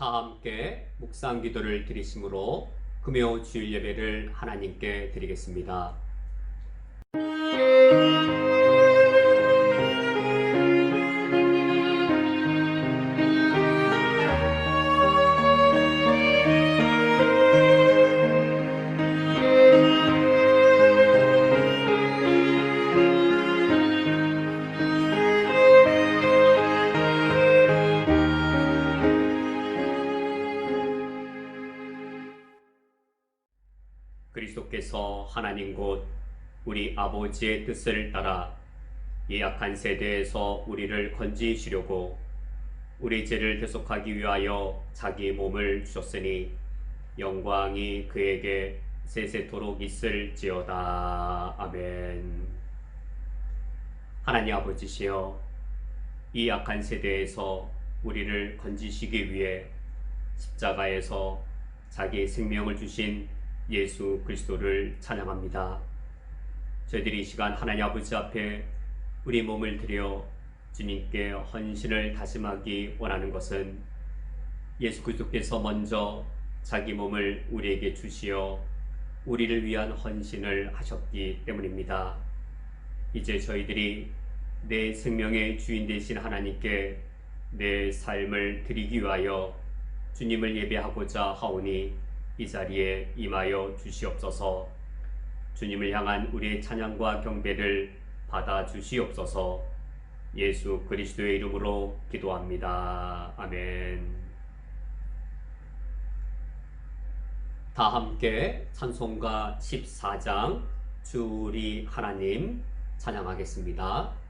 다 함께 묵상 기도를 드리심으로 금요 주일 예배를 하나님께 드리겠습니다. 그리스도께서 하나님 곧 우리 아버지의 뜻을 따라 이 악한 세대에서 우리를 건지시려고 우리 죄를 대속하기 위하여 자기 몸을 주셨으니 영광이 그에게 세세토록 있을지어다. 아멘. 하나님 아버지시여, 이 악한 세대에서 우리를 건지시기 위해 십자가에서 자기 생명을 주신 예수 그리스도를 찬양합니다. 저희들이 이 시간 하나님 아버지 앞에 우리 몸을 드려 주님께 헌신을 다짐하기 원하는 것은 예수 그리스도께서 먼저 자기 몸을 우리에게 주시어 우리를 위한 헌신을 하셨기 때문입니다. 이제 저희들이 내 생명의 주인 되신 하나님께 내 삶을 드리기 위하여 주님을 예배하고자 하오니 이 자리에 임하여 주시옵소서. 주님을 향한 우리의 찬양과 경배를 받아 주시옵소서. 예수 그리스도의 이름으로 기도합니다. 아멘. 다 함께 찬송가 14장 주 우리 하나님 찬양하겠습니다.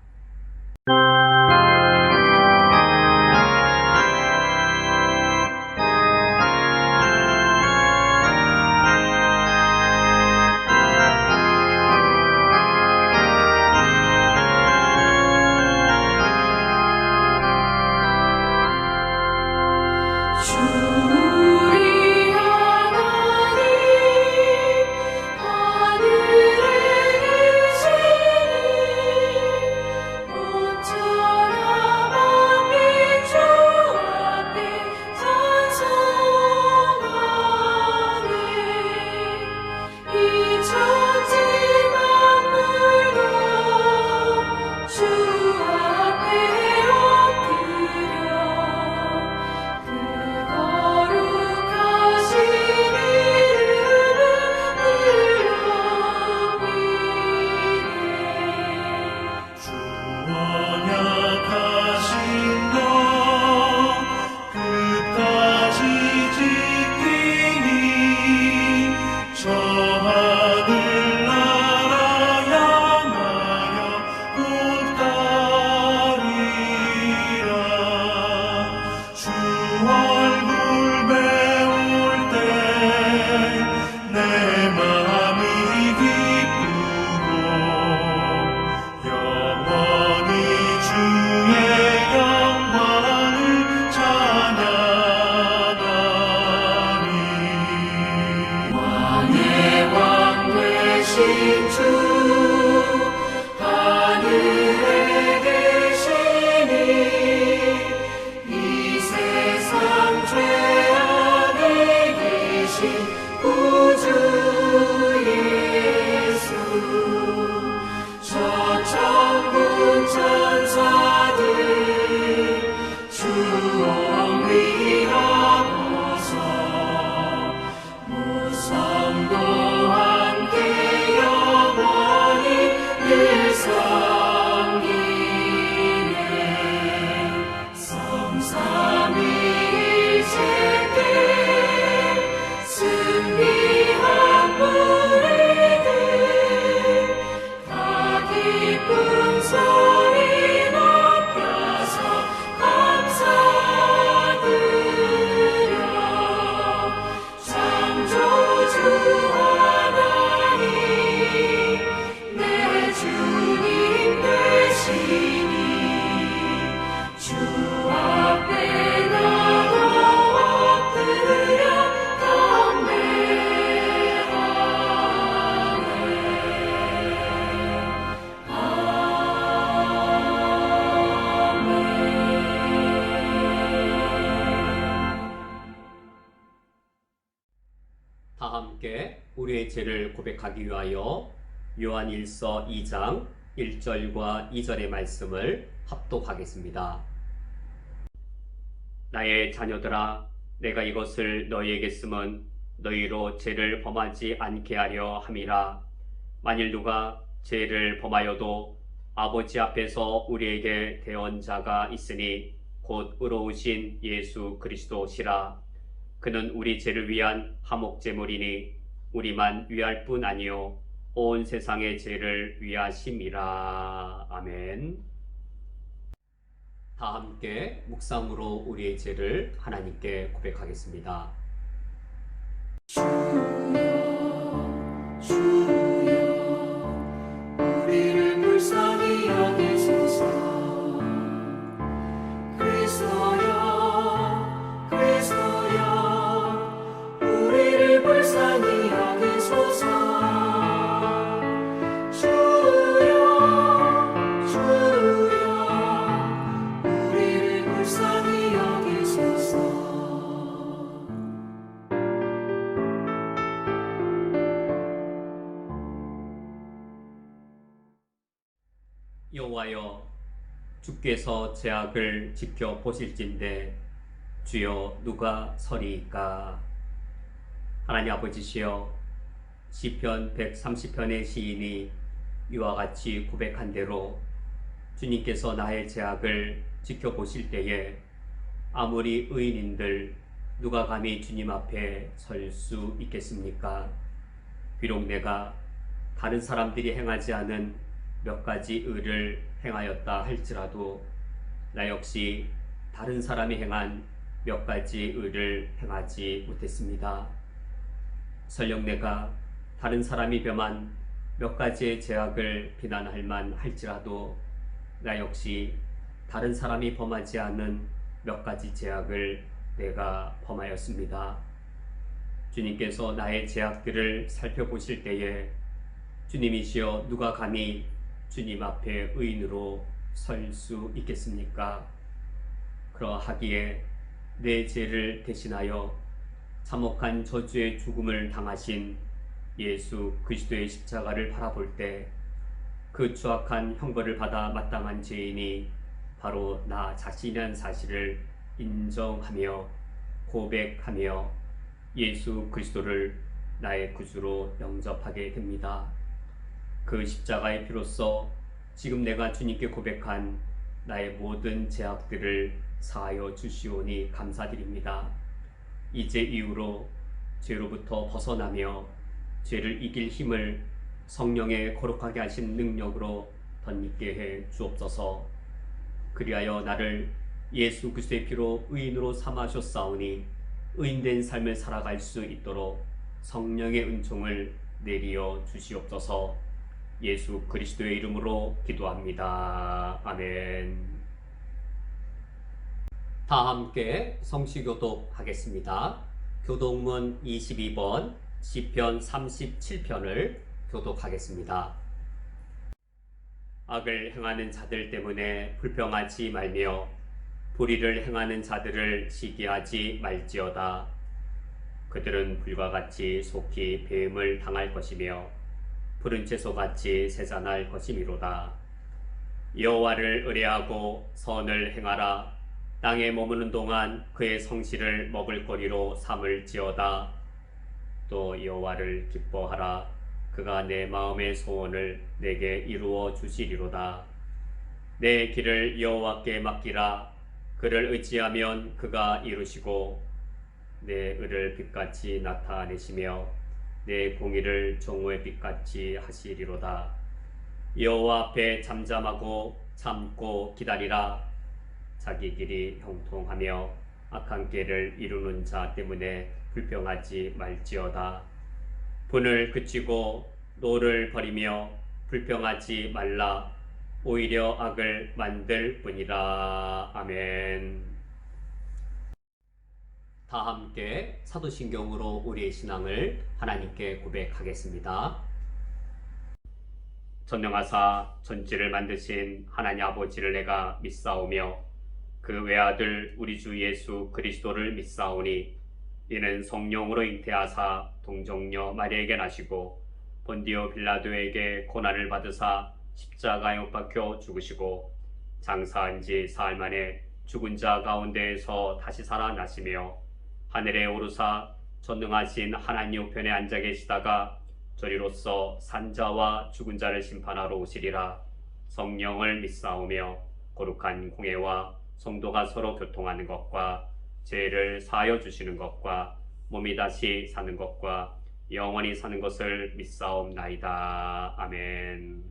언약하신 너 끝까지 지키니 저 하늘나라 향하여 곧 가리라. 주 얼굴 배울 때 내 마음이 기쁘고 영원히 주의 영광을 찬양하리. 왕의 왕 되신 주 하늘에 계시니 이 세상 죄악에 계신 구주 예수 저 천군 천사들 주 옹리하고서 무성도 함께 영원히 늘 섬기네. 성삼위일체께 승리한 무리들 다 기쁨 소리 높여서 감사드려. 창조주 하나님 내 주님 되시니 주 앞에 나도 엎드려 다 함께 우리의 죄를 고백하기 위하여 요한일서 2장 1절과 2절의 말씀을 합독하겠습니다. 나의 자녀들아, 내가 이것을 너희에게 쓰면 너희로 죄를 범하지 않게 하려 함이라. 만일 누가 죄를 범하여도 아버지 앞에서 우리에게 대언자가 있으니 곧 의로우신 예수 그리스도시라. 그는 우리 죄를 위한 화목제물이니 우리만 위할 뿐 아니요 온 세상의 죄를 위하심이라. 아멘. 다 함께 묵상으로 우리의 죄를 하나님께 고백하겠습니다. 우리를 불쌍히 여기소서. 그리스도여 그리스도여 우리를 불쌍히 여기소서. 주여 주여 우리를 불쌍히 여기소서. 여호와여, 주께서 죄악을 지켜보실진대 주여 누가 서리이까. 하나님 아버지시여, 시편 130편의 시인이 이와 같이 고백한 대로 주님께서 나의 죄악을 지켜보실 때에 아무리 의인인들 누가 감히 주님 앞에 설 수 있겠습니까? 비록 내가 다른 사람들이 행하지 않은 몇 가지 의를 행하였다 할지라도 나 역시 다른 사람이 행한 몇 가지 의를 행하지 못했습니다. 설령 내가 다른 사람이 범한 몇 가지의 죄악을 비난할 만 할지라도 나 역시 다른 사람이 범하지 않은 몇 가지 죄악을 내가 범하였습니다. 주님께서 나의 죄악들을 살펴보실 때에 주님이시여 누가 감히 주님 앞에 의인으로 설 수 있겠습니까? 그러하기에 내 죄를 대신하여 참혹한 저주의 죽음을 당하신 예수 그리스도의 십자가를 바라볼 때 그 추악한 형벌을 받아 마땅한 죄인이 바로 나 자신이라는 사실을 인정하며 고백하며 예수 그리스도를 나의 구주로 영접하게 됩니다. 그 십자가의 피로써 지금 내가 주님께 고백한 나의 모든 죄악들을 사하여 주시오니 감사드립니다. 이제 이후로 죄로부터 벗어나며 죄를 이길 힘을 성령의 거룩하게 하신 능력으로 덧입게 해 주옵소서. 그리하여 나를 예수 그리스도의 피로 의인으로 삼으셨사오니 의인된 삶을 살아갈 수 있도록 성령의 은총을 내리어 주시옵소서. 예수 그리스도의 이름으로 기도합니다. 아멘. 다 함께 성시교독 하겠습니다. 교독문 22번 시편 37편을 교독하겠습니다. 악을 행하는 자들 때문에 불평하지 말며 불의를 행하는 자들을 시기하지 말지어다. 그들은 불과 같이 속히 배임을 당할 것이며 푸른 채소같이 새자날 것이미로다. 여호와를 의뢰하고 선을 행하라. 땅에 머무는 동안 그의 성실을 먹을거리로 삼을지어다. 또 여호와를 기뻐하라. 그가 내 마음의 소원을 내게 이루어 주시리로다. 내 길을 여호와께 맡기라. 그를 의지하면 그가 이루시고 내 의를 빛같이 나타내시며 내 공의를 정오의 빛같이 하시리로다. 여호와 앞에 잠잠하고 참고 기다리라. 자기 길이 형통하며 악한 길을 이루는 자 때문에 불평하지 말지어다. 분을 그치고 노를 버리며 불평하지 말라. 오히려 악을 만들 뿐이라. 아멘. 다 함께 사도신경으로 우리의 신앙을 하나님께 고백하겠습니다. 전능하사 전지를 만드신 하나님 아버지를 내가 믿사오며 그 외아들 우리 주 예수 그리스도를 믿사오니 이는 성령으로 잉태하사 동정녀 마리아에게 나시고 본디오 빌라도에게 고난을 받으사 십자가에 못 박혀 죽으시고 장사한 지 사흘 만에 죽은 자 가운데에서 다시 살아나시며 하늘에 오르사 전능하신 하나님 우편에 앉아 계시다가 저리로서 산자와 죽은 자를 심판하러 오시리라. 성령을 믿사오며 거룩한 공예와 성도가 서로 교통하는 것과 죄를 사하여 주시는 것과 몸이 다시 사는 것과 영원히 사는 것을 믿사옵나이다. 아멘.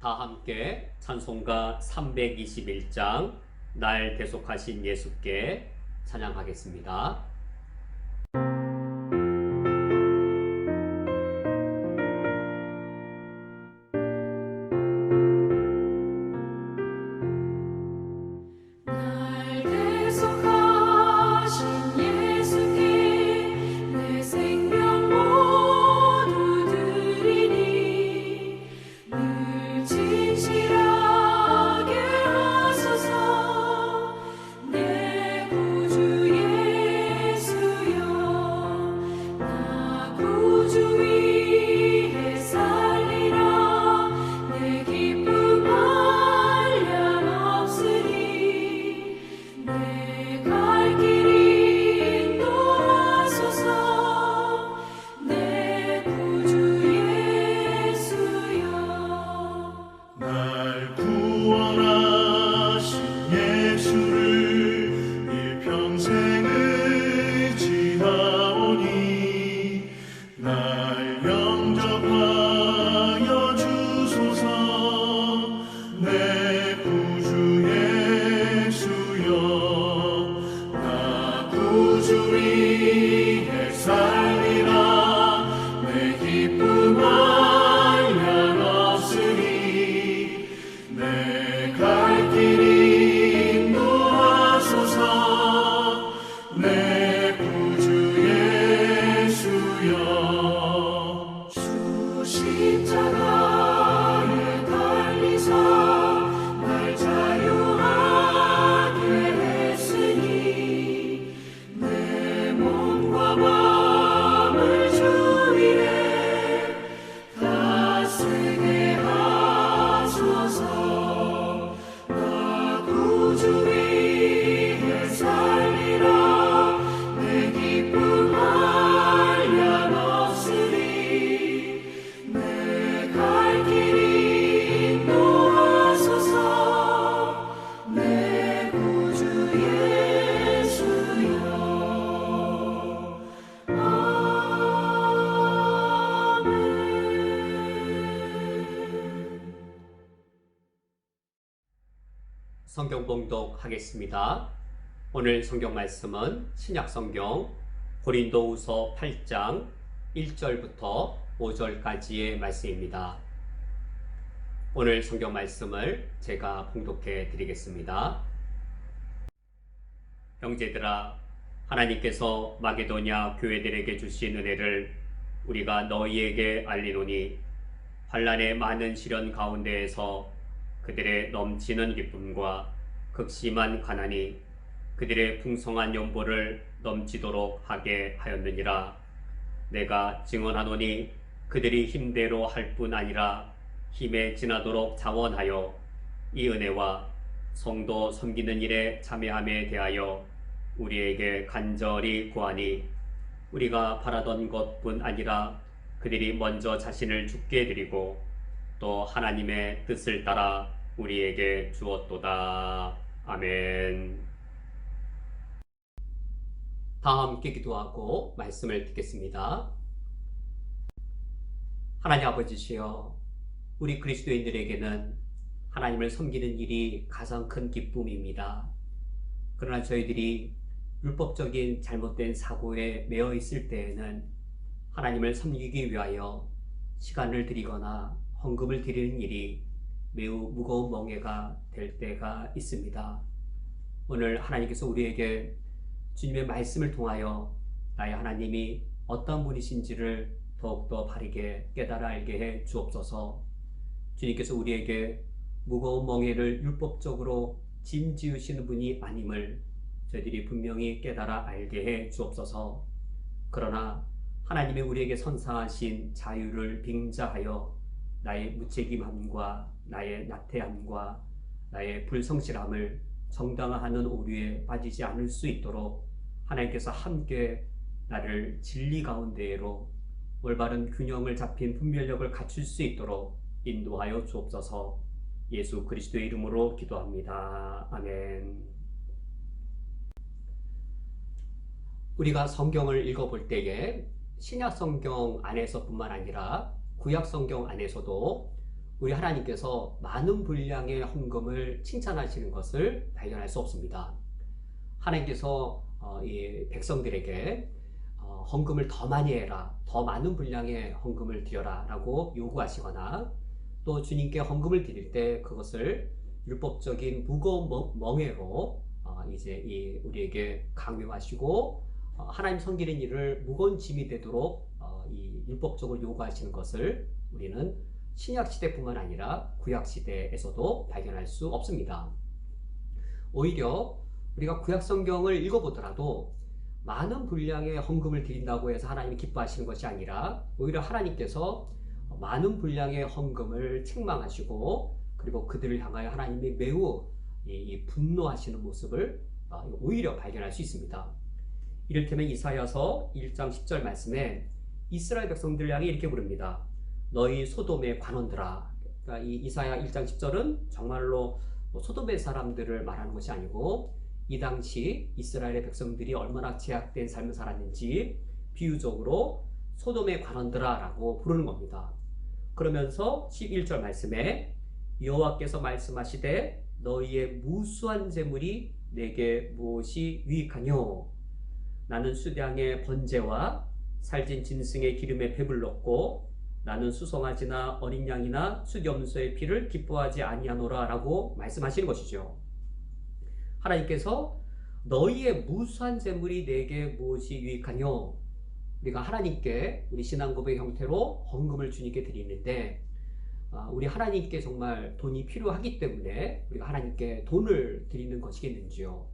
다 함께 찬송가 321장 날 대속하신 예수께 찬양하겠습니다. 날 대속하신 예수께 내 생명 모두 드리니 늘 진실하게 하소서. 내 구주 성경 봉독하겠습니다. 오늘 성경 말씀은 신약 성경 고린도후서 8장 1절부터 5절까지의 말씀입니다. 오늘 성경 말씀을 제가 봉독해 드리겠습니다. 형제들아, 하나님께서 마게도냐 교회들에게 주신 은혜를 우리가 너희에게 알리노니, 환난의 많은 시련 가운데에서 그들의 넘치는 기쁨과 극심한 가난이 그들의 풍성한 연보를 넘치도록 하게 하였느니라. 내가 증언하노니 그들이 힘대로 할 뿐 아니라 힘에 지나도록 자원하여 이 은혜와 성도 섬기는 일에 참여함에 대하여 우리에게 간절히 구하니, 우리가 바라던 것뿐 아니라 그들이 먼저 자신을 죽게 드리고 또 하나님의 뜻을 따라 우리에게 주었도다. 아멘. 다 함께 기도하고 말씀을 듣겠습니다. 하나님 아버지시여, 우리 그리스도인들에게는 하나님을 섬기는 일이 가장 큰 기쁨입니다. 그러나 저희들이 율법적인 잘못된 사고에 매여 있을 때에는 하나님을 섬기기 위하여 시간을 들이거나 헌금을 드리는 일이 매우 무거운 멍해가 될 때가 있습니다. 오늘 하나님께서 우리에게 주님의 말씀을 통하여 나의 하나님이 어떤 분이신지를 더욱더 바르게 깨달아 알게 해 주옵소서. 주님께서 우리에게 무거운 멍해를 율법적으로 짐지으시는 분이 아님을 저희들이 분명히 깨달아 알게 해 주옵소서. 그러나 하나님의 우리에게 선사하신 자유를 빙자하여 나의 무책임함과 나의 나태함과 나의 불성실함을 정당화하는 오류에 빠지지 않을 수 있도록 하나님께서 함께 나를 진리 가운데로 올바른 균형을 잡힌 분별력을 갖출 수 있도록 인도하여 주옵소서. 예수 그리스도의 이름으로 기도합니다. 아멘. 우리가 성경을 읽어볼 때에 신약 성경 안에서뿐만 아니라 구약 성경 안에서도 우리 하나님께서 많은 분량의 헌금을 칭찬하시는 것을 발견할 수 없습니다. 하나님께서 이 백성들에게 헌금을 더 많이 해라, 더 많은 분량의 헌금을 드려라 라고 요구하시거나, 또 주님께 헌금을 드릴 때 그것을 율법적인 무거운 멍해로 이제 우리에게 강요하시고 하나님 섬기는 일을 무거운 짐이 되도록 이 율법적으로 요구하시는 것을 우리는 신약 시대뿐만 아니라 구약 시대에서도 발견할 수 없습니다. 오히려 우리가 구약 성경을 읽어보더라도 많은 분량의 헌금을 드린다고 해서 하나님이 기뻐하시는 것이 아니라 오히려 하나님께서 많은 분량의 헌금을 책망하시고, 그리고 그들을 향하여 하나님이 매우 분노하시는 모습을 오히려 발견할 수 있습니다. 이를테면 이사야서 1장 10절 말씀에 이스라엘 백성들 향해 이렇게 부릅니다. 너희 소돔의 관원들아. 그러니까 이 이사야 1장 10절은 정말로 소돔의 사람들을 말하는 것이 아니고 이 당시 이스라엘의 백성들이 얼마나 제약된 삶을 살았는지 비유적으로 소돔의 관원들아 라고 부르는 겁니다. 그러면서 11절 말씀에 여호와께서 말씀하시되 너희의 무수한 재물이 내게 무엇이 유익하뇨? 나는 수량의 번제와 살진 짐승의 기름에 배불렀고 나는 수송아지나 어린 양이나 수염소의 피를 기뻐하지 아니하노라 라고 말씀하시는 것이죠. 하나님께서 너희의 무수한 재물이 내게 무엇이 유익하뇨? 우리가 하나님께 우리 신앙 고백 형태로 헌금을 주님께 드리는데 우리 하나님께 정말 돈이 필요하기 때문에 우리가 하나님께 돈을 드리는 것이겠는지요?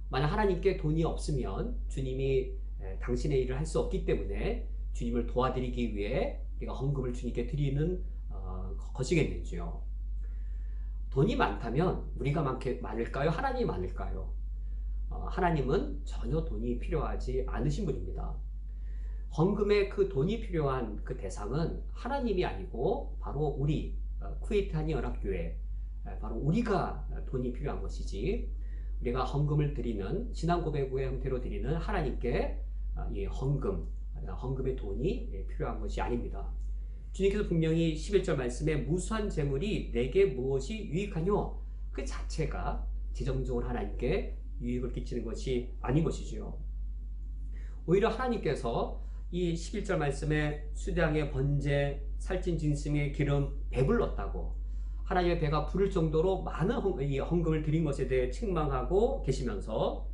만약 하나님께 돈이 없으면 주님이 당신의 일을 할 수 없기 때문에 주님을 도와드리기 위해 우리가 헌금을 주님께 드리는 것이겠는지요? 돈이 많다면 우리가 많을까요? 하나님이 많을까요? 하나님은 전혀 돈이 필요하지 않으신 분입니다. 헌금에 그 돈이 필요한 그 대상은 하나님이 아니고 바로 우리 쿠웨이트 한인연합교회, 바로 우리가 돈이 필요한 것이지, 우리가 헌금을 드리는 신앙 고백의 형태로 드리는 하나님께 이 헌금의 돈이 필요한 것이 아닙니다. 주님께서 분명히 11절 말씀에 무수한 재물이 내게 무엇이 유익하뇨? 그 자체가 재정적으로 하나님께 유익을 끼치는 것이 아닌 것이지요. 오히려 하나님께서 이 11절 말씀에 수량의 번제, 살찐 진심의 기름 배불렀다고 하나님의 배가 부를 정도로 많은 헌금을 드린 것에 대해 책망하고 계시면서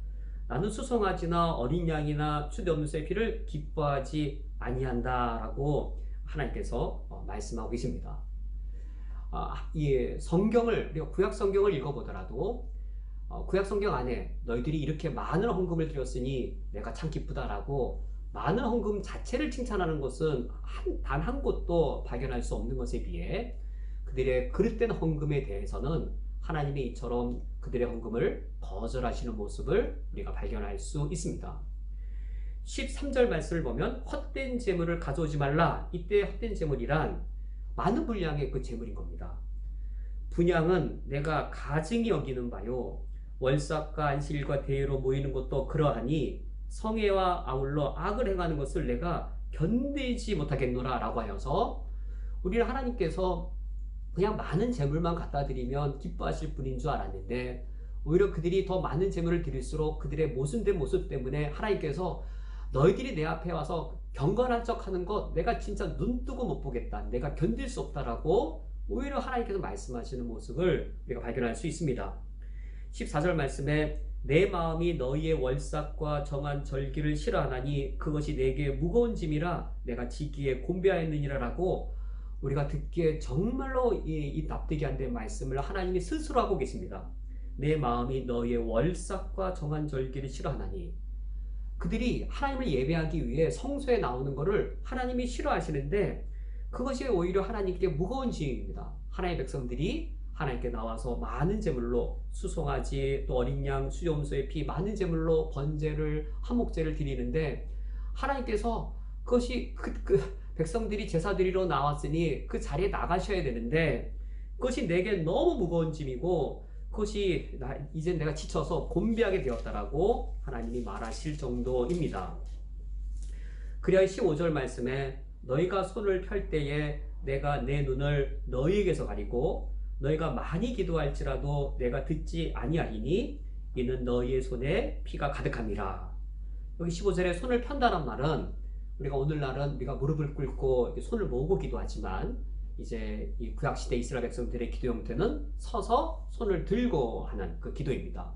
나는 수송아지나 어린 양이나 수대없는 피를 기뻐하지 아니한다라고 하나님께서 말씀하고 계십니다. 이 성경을, 우리가 구약 성경을 읽어보더라도 구약 성경 안에 너희들이 이렇게 많은 헌금을 드렸으니 내가 참 기쁘다라고 많은 헌금 자체를 칭찬하는 것은 단 한 곳도 발견할 수 없는 것에 비해 그들의 그릇된 헌금에 대해서는 하나님이 이처럼 그들의 헌금을 거절하시는 모습을 우리가 발견할 수 있습니다. 13절 말씀을 보면 헛된 재물을 가져오지 말라. 이때 헛된 재물이란 많은 분량의 그 재물인 겁니다. 분양은 내가 가증히 여기는 바요 월삭과 안식일과 대회로 모이는 것도 그러하니 성회와 아울러 악을 행하는 것을 내가 견디지 못하겠노라 라고 하여서 우리는 하나님께서 그냥 많은 재물만 갖다 드리면 기뻐하실 분인 줄 알았는데 오히려 그들이 더 많은 재물을 드릴수록 그들의 모순된 모습 때문에 하나님께서 너희들이 내 앞에 와서 경건한 척 하는 것 내가 진짜 눈 뜨고 못 보겠다. 내가 견딜 수 없다라고 오히려 하나님께서 말씀하시는 모습을 우리가 발견할 수 있습니다. 14절 말씀에 내 마음이 너희의 월삭과 정한 절기를 싫어하나니 그것이 내게 무거운 짐이라 내가 지기에 곤배하였느니라 라고 우리가 듣기에 정말로 이 납득이 안 된 말씀을 하나님이 스스로 하고 계십니다. 내 마음이 너희의 월삭과 정한 절기를 싫어하나니 그들이 하나님을 예배하기 위해 성소에 나오는 것을 하나님이 싫어하시는데 그것이 오히려 하나님께 무거운 짐입니다. 하나님의 백성들이 하나님께 나와서 많은 제물로 수송아지 또 어린 양 수염소의 피 많은 제물로 번제를 한목제를 드리는데 하나님께서 그것이 그 백성들이 제사 드리러 나왔으니 그 자리에 나가셔야 되는데 그것이 내게 너무 무거운 짐이고 그것이 이제 내가 지쳐서 곤비하게 되었다라고 하나님이 말하실 정도입니다. 그리하여 15절 말씀에 너희가 손을 펼 때에 내가 내 눈을 너희에게서 가리고 너희가 많이 기도할지라도 내가 듣지 아니하리니 이는 너희의 손에 피가 가득함이라. 여기 15절에 손을 편다는 말은 우리가 오늘날은 우리가 무릎을 꿇고 손을 모으고 기도하지만 이제 이 구약시대 이스라엘 백성들의 기도 형태는 서서 손을 들고 하는 그 기도입니다.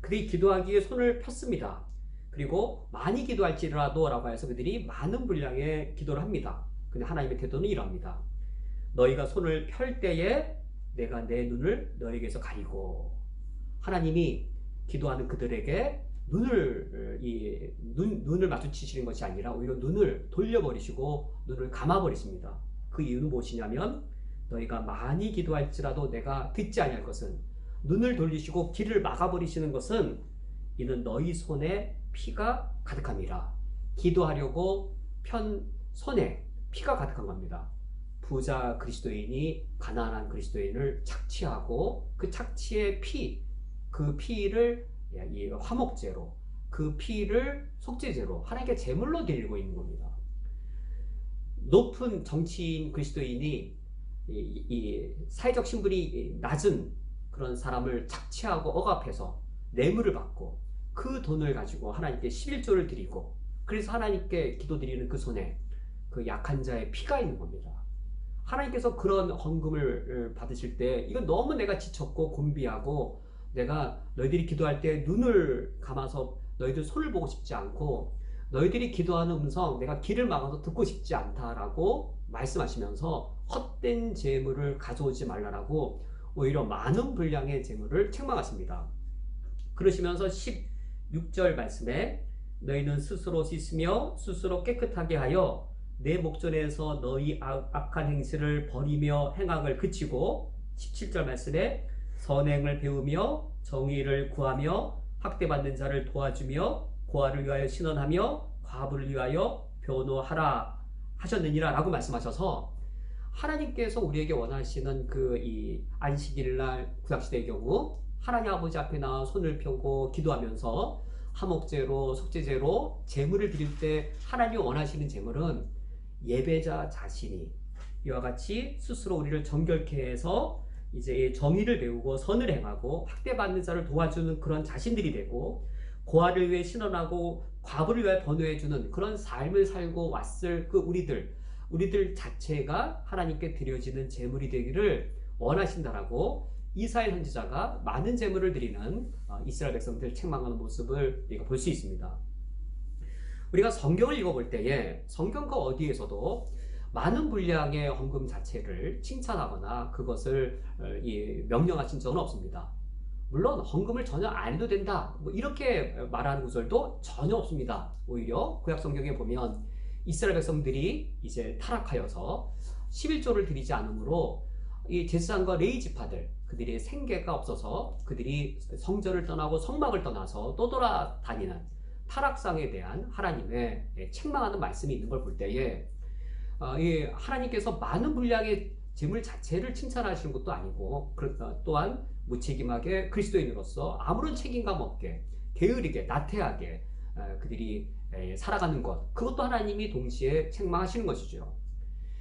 그들이 기도하기에 손을 폈습니다. 그리고 많이 기도할지라도 라고 해서 그들이 많은 분량의 기도를 합니다. 근데 하나님의 태도는 이럽니다. 너희가 손을 펼 때에 내가 내 눈을 너희에게서 가리고 하나님이 기도하는 그들에게 눈을 마주치시는 것이 아니라 오히려 눈을 돌려버리시고 눈을 감아버리십니다. 그 이유는 무엇이냐면 너희가 많이 기도할지라도 내가 듣지 아니할 것은 눈을 돌리시고 길을 막아버리시는 것은 이는 너희 손에 피가 가득함이라. 기도하려고 편 손에 피가 가득한 겁니다. 부자 그리스도인이 가난한 그리스도인을 착취하고 그 착취의 그 피를 이 화목제로 그 피를 속죄제로 하나님께 제물로 드리고 있는 겁니다. 높은 정치인 그리스도인이 이 사회적 신분이 낮은 그런 사람을 착취하고 억압해서 뇌물을 받고 그 돈을 가지고 하나님께 11조를 드리고 그래서 하나님께 기도드리는 그 손에 그 약한 자의 피가 있는 겁니다. 하나님께서 그런 헌금을 받으실 때 이건 너무 내가 지쳤고 곤비하고 내가 너희들이 기도할 때 눈을 감아서 너희들 손을 보고 싶지 않고 너희들이 기도하는 음성 내가 귀를 막아서 듣고 싶지 않다라고 말씀하시면서 헛된 재물을 가져오지 말라라고 오히려 많은 분량의 재물을 책망하십니다. 그러시면서 16절 말씀에 너희는 스스로 씻으며 스스로 깨끗하게 하여 내 목전에서 너희 악한 행실을 버리며 행악을 그치고 17절 말씀에 선행을 배우며 정의를 구하며 학대받는 자를 도와주며 고아를 위하여 신원하며 과부를 위하여 변호하라 하셨느니라 라고 말씀하셔서 하나님께서 우리에게 원하시는 그 이 안식일날 구약시대의 경우 하나님 아버지 앞에 나와 손을 펴고 기도하면서 화목제로 속죄제로 제물을 드릴 때 하나님이 원하시는 제물은 예배자 자신이 이와 같이 스스로 우리를 정결케 해서 이제 정의를 배우고 선을 행하고 학대받는 자를 도와주는 그런 자신들이 되고 고아를 위해 신원하고 과부를 위해 번호해주는 그런 삶을 살고 왔을 그 우리들 자체가 하나님께 드려지는 제물이 되기를 원하신다라고 이사야 선지자가 많은 제물을 드리는 이스라엘 백성들 책망하는 모습을 우리가 볼 수 있습니다. 우리가 성경을 읽어볼 때에 성경 그 어디에서도 많은 분량의 헌금 자체를 칭찬하거나 그것을 명령하신 적은 없습니다. 물론 헌금을 전혀 안 해도 된다 이렇게 말하는 구절도 전혀 없습니다. 오히려 구약 성경에 보면 이스라엘 백성들이 이제 타락하여서 11조를 드리지 않으므로 이 제사장과 레위 지파들 그들의 생계가 없어서 그들이 성전을 떠나고 성막을 떠나서 떠돌아다니는 타락상에 대한 하나님의 책망하는 말씀이 있는 걸 볼 때에 하나님께서 많은 분량의 재물 자체를 칭찬하시는 것도 아니고 또한 무책임하게 그리스도인으로서 아무런 책임감 없게 게으르게 나태하게 그들이 살아가는 것 그것도 하나님이 동시에 책망하시는 것이죠.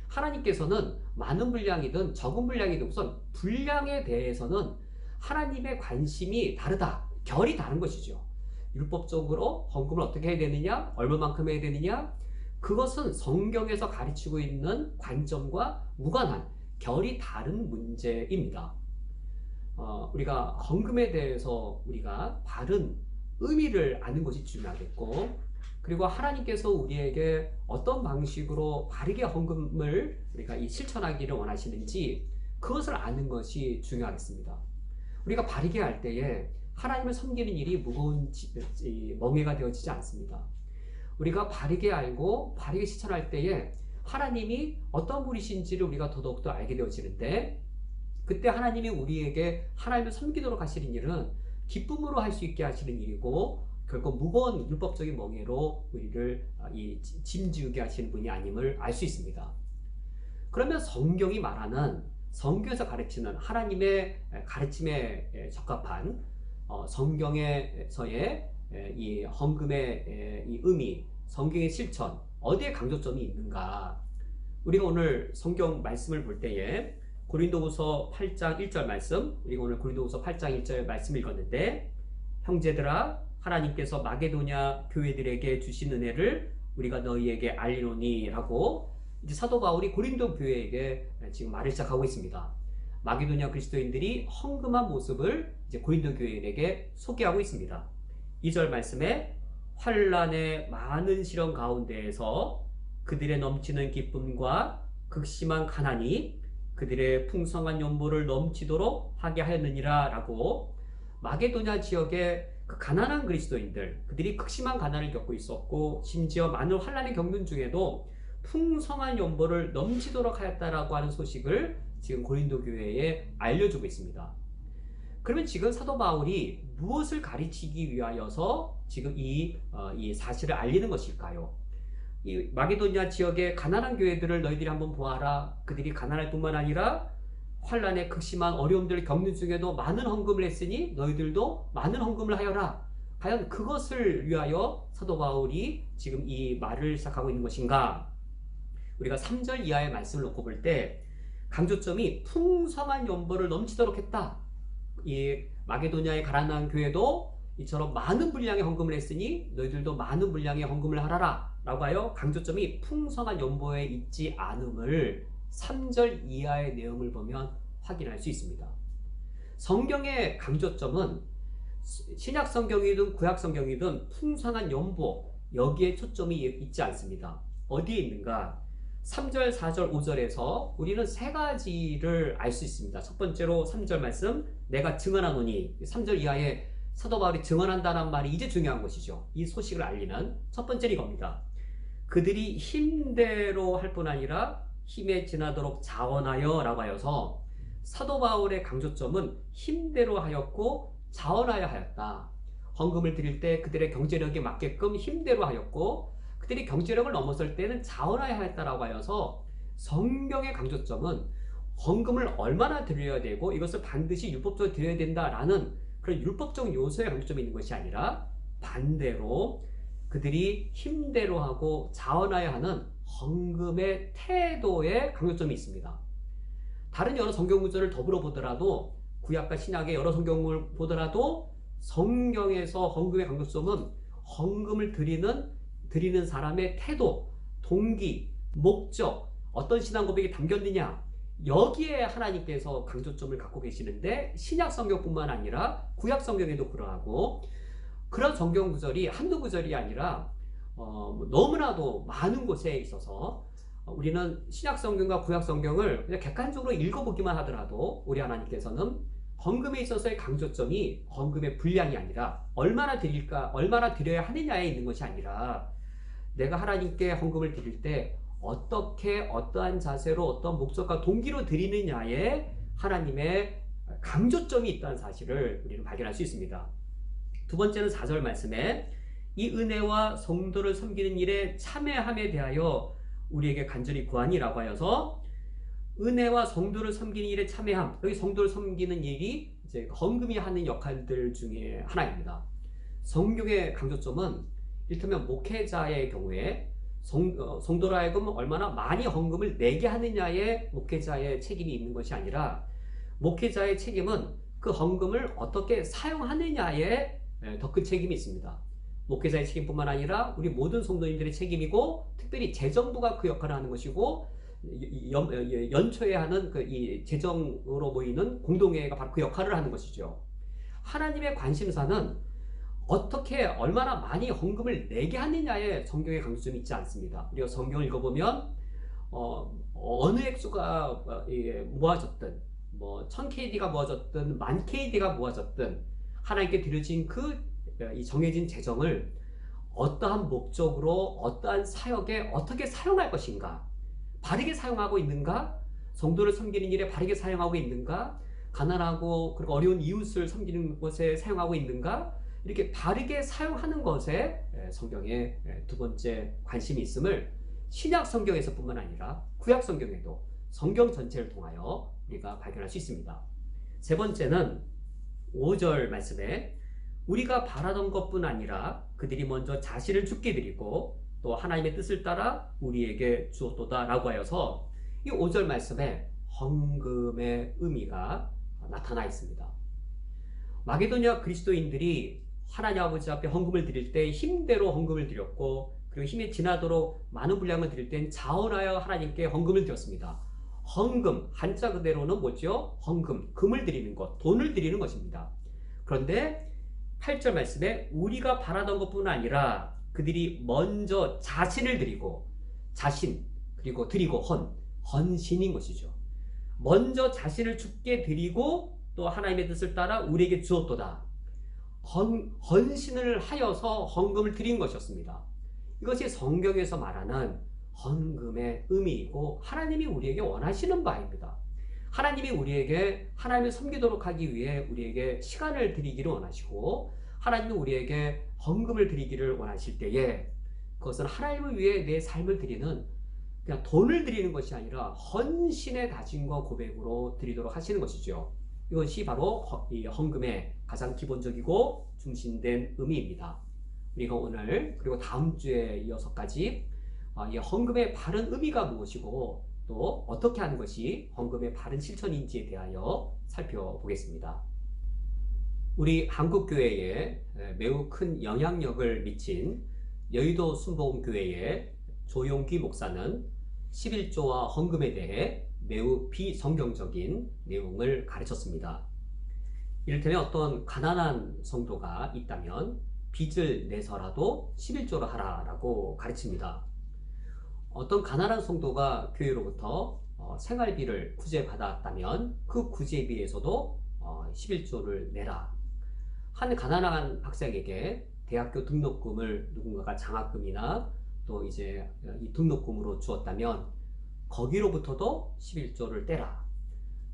하나님께서는 많은 분량이든 적은 분량이든 우선 분량에 대해서는 하나님의 관심이 다르다. 결이 다른 것이죠. 율법적으로 헌금을 어떻게 해야 되느냐 얼마만큼 해야 되느냐 그것은 성경에서 가르치고 있는 관점과 무관한 결이 다른 문제입니다. 우리가 헌금에 대해서 우리가 바른 의미를 아는 것이 중요하겠고 그리고 하나님께서 우리에게 어떤 방식으로 바르게 헌금을 우리가 실천하기를 원하시는지 그것을 아는 것이 중요하겠습니다. 우리가 바르게 할 때에 하나님을 섬기는 일이 무거운 멍해가 되어지지 않습니다. 우리가 바르게 알고 바르게 실천할 때에 하나님이 어떤 분이신지를 우리가 더더욱더 알게 되어지는데 그때 하나님이 우리에게 하나님을 섬기도록 하시는 일은 기쁨으로 할 수 있게 하시는 일이고 결코 무거운 율법적인 멍해로 우리를 짐지우게 하시는 분이 아님을 알 수 있습니다. 그러면 성경이 말하는 성경에서 가르치는 하나님의 가르침에 적합한 성경에서의 이 헌금의 이 의미, 성경의 실천 어디에 강조점이 있는가? 우리가 오늘 성경 말씀을 볼 때에 고린도후서 8장 1절 말씀, 우리가 오늘 고린도후서 8장 1절 말씀 읽었는데 형제들아 하나님께서 마게도냐 교회들에게 주신 은혜를 우리가 너희에게 알리노니 라고 이제 사도 바울이 고린도 교회에게 지금 말을 시작하고 있습니다. 마게도냐 그리스도인들이 헌금한 모습을 이제 고린도 교회인에게 소개하고 있습니다. 2절 말씀에 환난의 많은 시련 가운데에서 그들의 넘치는 기쁨과 극심한 가난이 그들의 풍성한 연보를 넘치도록 하게 하였느니라 라고 마게도냐 지역의 그 가난한 그리스도인들 그들이 극심한 가난을 겪고 있었고 심지어 많은 환난을 겪는 중에도 풍성한 연보를 넘치도록 하였다라고 하는 소식을 지금 고린도 교회에 알려주고 있습니다. 그러면 지금 사도 바울이 무엇을 가르치기 위하여서 지금 이 사실을 알리는 것일까요? 이 마게도냐 지역의 가난한 교회들을 너희들이 한번 보아라. 그들이 가난할 뿐만 아니라 환난의 극심한 어려움들을 겪는 중에도 많은 헌금을 했으니 너희들도 많은 헌금을 하여라. 과연 그것을 위하여 사도 바울이 지금 이 말을 시작하고 있는 것인가? 우리가 3절 이하의 말씀을 놓고 볼 때 강조점이 풍성한 연보를 넘치도록 했다. 이 마게도냐의 가난한 교회도 이처럼 많은 분량의 헌금을 했으니 너희들도 많은 분량의 헌금을 하라라 라고 하여 강조점이 풍성한 연보에 있지 않음을 3절 이하의 내용을 보면 확인할 수 있습니다. 성경의 강조점은 신약 성경이든 구약 성경이든 풍성한 연보 여기에 초점이 있지 않습니다. 어디에 있는가? 3절, 4절, 5절에서 우리는 세 가지를 알 수 있습니다. 첫 번째로 3절 말씀 내가 증언하노니 3절 이하에 사도 바울이 증언한다는 말이 이제 중요한 것이죠. 이 소식을 알리는 첫 번째는 이겁니다. 그들이 힘대로 할 뿐 아니라 힘에 지나도록 자원하여 라고 하여서 사도 바울의 강조점은 힘대로 하였고 자원하여 하였다. 헌금을 드릴 때 그들의 경제력에 맞게끔 힘대로 하였고 그들이 경제력을 넘어설 때는 자원하여 하였다라고 하여서 성경의 강조점은 헌금을 얼마나 드려야 되고 이것을 반드시 율법적으로 드려야 된다라는 그런 율법적 요소에 강조점이 있는 것이 아니라 반대로 그들이 힘대로 하고 자원하여 하는 헌금의 태도에 강조점이 있습니다. 다른 여러 성경 구절을 더불어 보더라도 구약과 신약의 여러 성경을 보더라도 성경에서 헌금의 강조점은 헌금을 드리는 사람의 태도, 동기, 목적, 어떤 신앙 고백이 담겼느냐, 여기에 하나님께서 강조점을 갖고 계시는데, 신약 성경뿐만 아니라 구약 성경에도 그러하고, 그런 성경 구절이 한두 구절이 아니라 너무나도 많은 곳에 있어서 우리는 신약 성경과 구약 성경을 그냥 객관적으로 읽어보기만 하더라도 우리 하나님께서는 헌금에 있어서의 강조점이 헌금의 분량이 아니라 얼마나 드릴까, 얼마나 드려야 하느냐에 있는 것이 아니라, 내가 하나님께 헌금을 드릴 때 어떻게, 어떠한 자세로, 어떤 목적과 동기로 드리느냐에 하나님의 강조점이 있다는 사실을 우리는 발견할 수 있습니다. 두 번째는 4절 말씀에 이 은혜와 성도를 섬기는 일에 참여함에 대하여 우리에게 간절히 구하니라고 하여서, 은혜와 성도를 섬기는 일에 참여함, 여기 성도를 섬기는 일이 이제 헌금이 하는 역할들 중에 하나입니다. 성경의 강조점은 이를테면 목회자의 경우에 성도로 하여금 얼마나 많이 헌금을 내게 하느냐에 목회자의 책임이 있는 것이 아니라, 목회자의 책임은 그 헌금을 어떻게 사용하느냐에 더 큰 책임이 있습니다. 목회자의 책임뿐만 아니라 우리 모든 성도님들의 책임이고, 특별히 재정부가 그 역할을 하는 것이고, 연초에 하는 이 재정으로 보이는 공동회의가 바로 그 역할을 하는 것이죠. 하나님의 관심사는 어떻게, 얼마나 많이 헌금을 내게 하느냐에 성경의 강조점이 있지 않습니다. 우리가 성경을 읽어보면 어느 액수가 모아졌든, 뭐 1000KD가 모아졌든 10,000KD가 모아졌든, 하나님께 드려진 이 정해진 재정을 어떠한 목적으로, 어떠한 사역에 어떻게 사용할 것인가, 바르게 사용하고 있는가, 성도를 섬기는 일에 바르게 사용하고 있는가, 가난하고 그리고 어려운 이웃을 섬기는 것에 사용하고 있는가, 이렇게 바르게 사용하는 것에 성경에 두 번째 관심이 있음을 신약 성경에서뿐만 아니라 구약 성경에도, 성경 전체를 통하여 우리가 발견할 수 있습니다. 세 번째는 5절 말씀에 우리가 바라던 것뿐 아니라 그들이 먼저 자신을 죽게 드리고 또 하나님의 뜻을 따라 우리에게 주었도다 라고 하여서, 이 5절 말씀에 헌금의 의미가 나타나 있습니다. 마게도냐 그리스도인들이 하나님 아버지 앞에 헌금을 드릴 때 힘대로 헌금을 드렸고, 그리고 힘이 지나도록 많은 분량을 드릴 땐 자원하여 하나님께 헌금을 드렸습니다. 헌금, 한자 그대로는 뭐죠? 헌금, 금을 드리는 것, 돈을 드리는 것입니다. 그런데 8절 말씀에 우리가 바라던 것뿐 아니라 그들이 먼저 자신을 드리고, 자신, 그리고 드리고 헌신인 것이죠. 먼저 자신을 죽게 드리고 또 하나님의 뜻을 따라 우리에게 주었도다. 헌신을 하여서 헌금을 드린 것이었습니다. 이것이 성경에서 말하는 헌금의 의미이고, 하나님이 우리에게 원하시는 바입니다. 하나님이 우리에게 하나님을 섬기도록 하기 위해 우리에게 시간을 드리기를 원하시고, 하나님이 우리에게 헌금을 드리기를 원하실 때에 그것은 하나님을 위해 내 삶을 드리는, 그냥 돈을 드리는 것이 아니라 헌신의 다짐과 고백으로 드리도록 하시는 것이죠. 이것이 바로 이 헌금의 가장 기본적이고 중심된 의미입니다. 우리가 오늘 그리고 다음 주에 이어서까지 이 헌금의 바른 의미가 무엇이고 또 어떻게 하는 것이 헌금의 바른 실천인지에 대하여 살펴보겠습니다. 우리 한국교회에 매우 큰 영향력을 미친 여의도 순복음교회의 조용기 목사는 11조와 헌금에 대해 매우 비성경적인 내용을 가르쳤습니다. 이를테면 어떤 가난한 성도가 있다면 빚을 내서라도 11조를 하라라고 가르칩니다. 어떤 가난한 성도가 교회로부터 생활비를 구제받았다면 그 구제비에서도 11조를 내라. 한 가난한 학생에게 대학교 등록금을 누군가가 장학금이나 또 이제 이 등록금으로 주었다면 거기로부터도 11조를 떼라.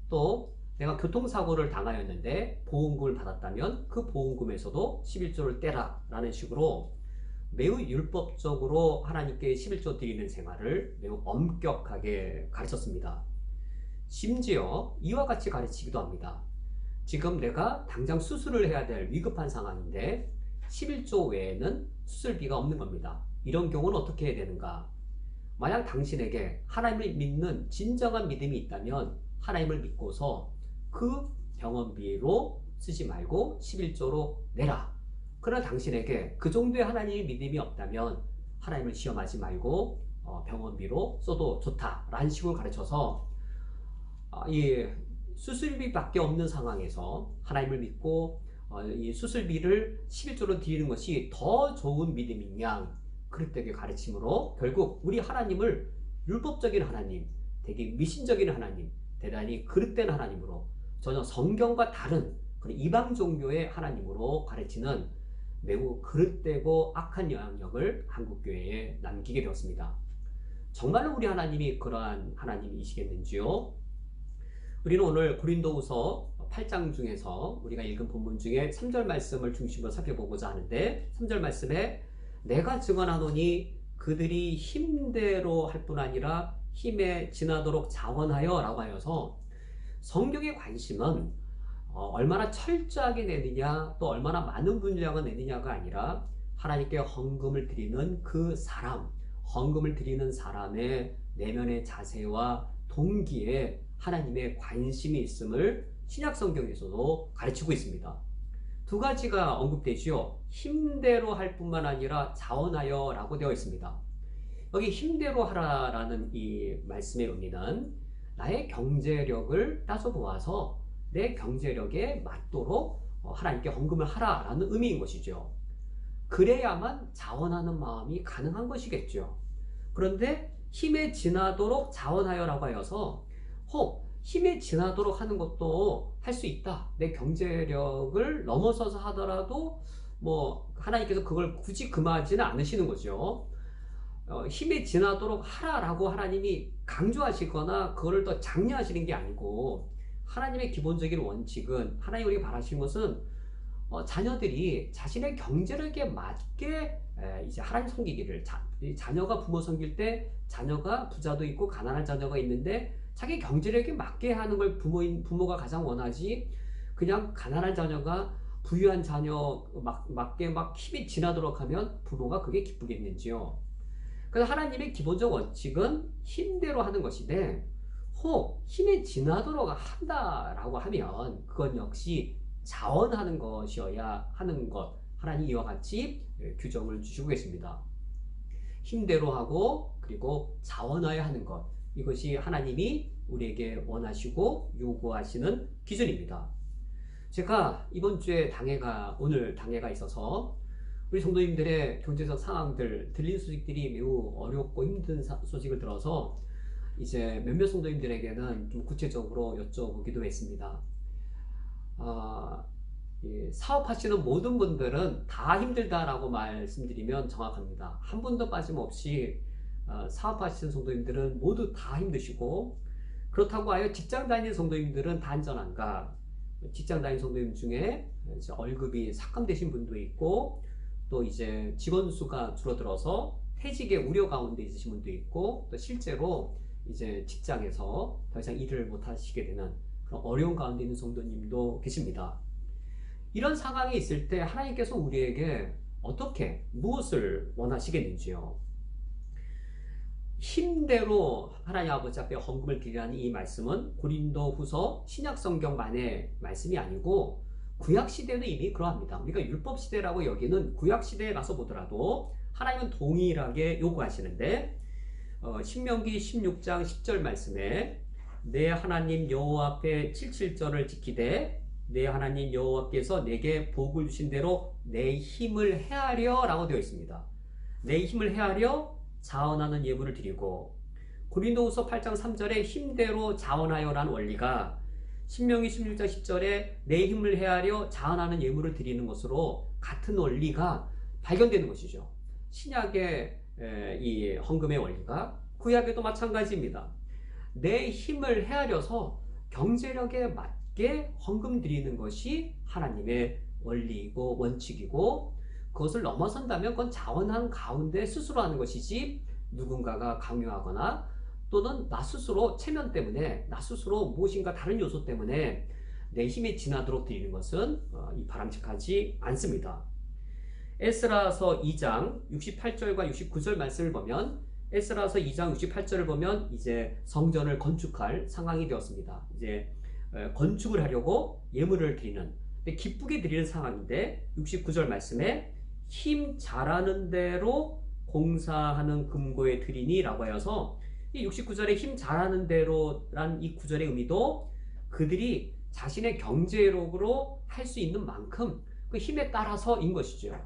또 내가 교통사고를 당하였는데 보험금을 받았다면 그 보험금에서도 11조를 떼라 라는 식으로 매우 율법적으로 하나님께 11조 드리는 생활을 매우 엄격하게 가르쳤습니다. 심지어 이와 같이 가르치기도 합니다. 지금 내가 당장 수술을 해야 될 위급한 상황인데 11조 외에는 수술비가 없는 겁니다. 이런 경우는 어떻게 해야 되는가? 만약 당신에게 하나님을 믿는 진정한 믿음이 있다면 하나님을 믿고서 그 병원비로 쓰지 말고 11조로 내라. 그러나 당신에게 그 정도의 하나님의 믿음이 없다면 하나님을 시험하지 말고 병원비로 써도 좋다라는 식으로 가르쳐서 이 수술비밖에 없는 상황에서 하나님을 믿고 이 수술비를 11조로 드리는 것이 더 좋은 믿음인 양 그릇되게 가르침으로 결국 우리 하나님을 율법적인 하나님, 되게 미신적인 하나님, 대단히 그릇된 하나님으로 전혀 성경과 다른 그런 이방 종교의 하나님으로 가르치는 매우 그릇되고 악한 영향력을 한국교회에 남기게 되었습니다. 정말로 우리 하나님이 그러한 하나님이시겠는지요? 우리는 오늘 고린도후서 8장 중에서 우리가 읽은 본문 중에 3절 말씀을 중심으로 살펴보고자 하는데 3절 말씀에 내가 증언하노니 그들이 힘대로 할 뿐 아니라 힘에 지나도록 자원하여 라고 하여서 성경의 관심은 얼마나 철저하게 내느냐 또 얼마나 많은 분량을 내느냐가 아니라 하나님께 헌금을 드리는 그 사람, 헌금을 드리는 사람의 내면의 자세와 동기에 하나님의 관심이 있음을 신약성경에서도 가르치고 있습니다. 두 가지가 언급되지요. 힘대로 할 뿐만 아니라 자원하여 라고 되어 있습니다. 여기 힘대로 하라라는 이 말씀의 의미는 나의 경제력을 따져보아서 내 경제력에 맞도록 하나님께 헌금을 하라라는 의미인 것이죠. 그래야만 자원하는 마음이 가능한 것이겠죠. 그런데 힘에 지나도록 자원하여라고 하여서 힘에 지나도록 하는 것도 할 수 있다. 내 경제력을 넘어서서 하더라도 하나님께서 그걸 굳이 금하지는 않으시는 거죠. 힘에 지나도록 하라라고 하나님이 강조하시거나 그거를 더 장려하시는 게 아니고 하나님의 기본적인 원칙은 하나님 우리가 바라시는 것은 자녀들이 자신의 경제력에 맞게 이제 하나님 섬기기를 자녀가 부모 섬길 때 자녀가 부자도 있고 가난한 자녀가 있는데 자기 경제력에 맞게 하는 걸 부모가 가장 원하지 그냥 가난한 자녀가 부유한 자녀 맞게 힘이 지나도록 하면 부모가 그게 기쁘겠는지요. 그래서 하나님의 기본적 원칙은 힘대로 하는 것인데 힘에 지나도록 한다라고 하면 그건 역시 자원하는 것이어야 하는 것 하나님 이와 같이 규정을 주시고 계십니다. 힘대로 하고 그리고 자원하여 하는 것 이것이 하나님이 우리에게 원하시고 요구하시는 기준입니다. 제가 이번 주에 오늘 당회가 있어서 우리 성도님들의 경제적 상황들 들린 소식들이 매우 어렵고 힘든 소식을 들어서 이제 몇몇 성도님들에게는 좀 구체적으로 여쭤보기도 했습니다. 사업하시는 모든 분들은 다 힘들다라고 말씀드리면 정확합니다. 한 분도 빠짐없이 사업하시는 성도님들은 모두 다 힘드시고 그렇다고 하여 직장 다니는 성도님들은 다 안전한가? 직장 다니는 성도님 중에 이제 월급이 삭감되신 분도 있고 또 이제 직원 수가 줄어들어서 퇴직의 우려 가운데 있으신 분도 있고 또 실제로 이제 직장에서 더 이상 일을 못 하시게 되는 그런 어려운 가운데 있는 성도님도 계십니다. 이런 상황이 있을 때 하나님께서 우리에게 어떻게 무엇을 원하시겠는지요? 힘대로 하나님 아버지 앞에 헌금을 드리라는 이 말씀은 고린도후서 신약성경만의 말씀이 아니고 구약시대도 이미 그러합니다. 우리가 율법시대라고 여기는 구약시대에 가서 보더라도 하나님은 동일하게 요구하시는데 신명기 16장 10절 말씀에 내 하나님 여호와 앞에 77절을 지키되 내 하나님 여호와께서 내게 복을 주신 대로 내 힘을 헤아려 라고 되어 있습니다. 내 힘을 헤아려 자원하는 예물을 드리고 고린도후서 8장 3절에 힘대로 자원하여라는 원리가 신명기 16장 10절에 내 힘을 헤아려 자원하는 예물을 드리는 것으로 같은 원리가 발견되는 것이죠. 신약의 이 헌금의 원리가 구약에도 마찬가지입니다. 내 힘을 헤아려서 경제력에 맞게 헌금 드리는 것이 하나님의 원리이고 원칙이고 그것을 넘어선다면 그건 자원한 가운데 스스로 하는 것이지 누군가가 강요하거나 또는 나 스스로 체면 때문에 나 스스로 무엇인가 다른 요소 때문에 내 힘에 지나도록 드리는 것은 바람직하지 않습니다. 에스라서 2장 68절과 69절 말씀을 보면 에스라서 2장 68절을 보면 이제 성전을 건축할 상황이 되었습니다. 이제 건축을 하려고 예물을 드리는, 근데 기쁘게 드리는 상황인데 69절 말씀에 힘 잘하는 대로 공사하는 금고에 드리니 라고 하여서 이 69절에 힘 잘하는 대로란 이 구절의 의미도 그들이 자신의 경제력으로 할 수 있는 만큼 그 힘에 따라서인 것이죠.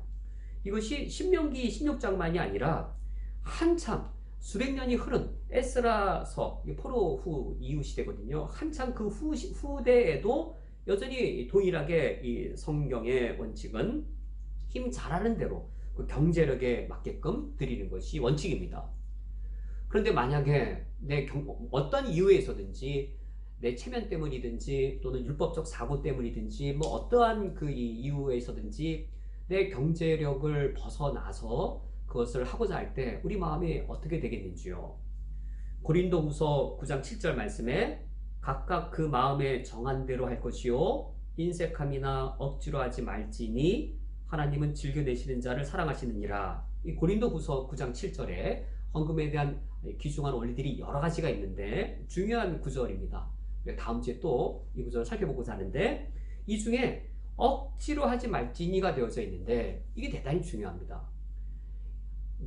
이것이 신명기 16장만이 아니라 한참 수백 년이 흐른 에스라서, 포로 후 이후 시대거든요. 한참 그 후대에도 여전히 동일하게 이 성경의 원칙은 힘 잘하는 대로 그 경제력에 맞게끔 드리는 것이 원칙입니다. 그런데 만약에 어떤 이유에 있어든지 내 체면 때문이든지 또는 율법적 사고 때문이든지 뭐 어떠한 그 이유에 있어든지 내 경제력을 벗어나서 그것을 하고자 할 때 우리 마음이 어떻게 되겠는지요. 고린도후서 9장 7절 말씀에 각각 그 마음에 정한 대로 할 것이요 인색함이나 억지로 하지 말지니 하나님은 즐겨내시는 자를 사랑하시느니라. 이 고린도후서 9장 7절에 헌금에 대한 귀중한 원리들이 여러 가지가 있는데 중요한 구절입니다. 다음 주에 또 이 구절을 살펴보고자 하는데 이 중에 억지로 하지 말지니가 되어져 있는데 이게 대단히 중요합니다.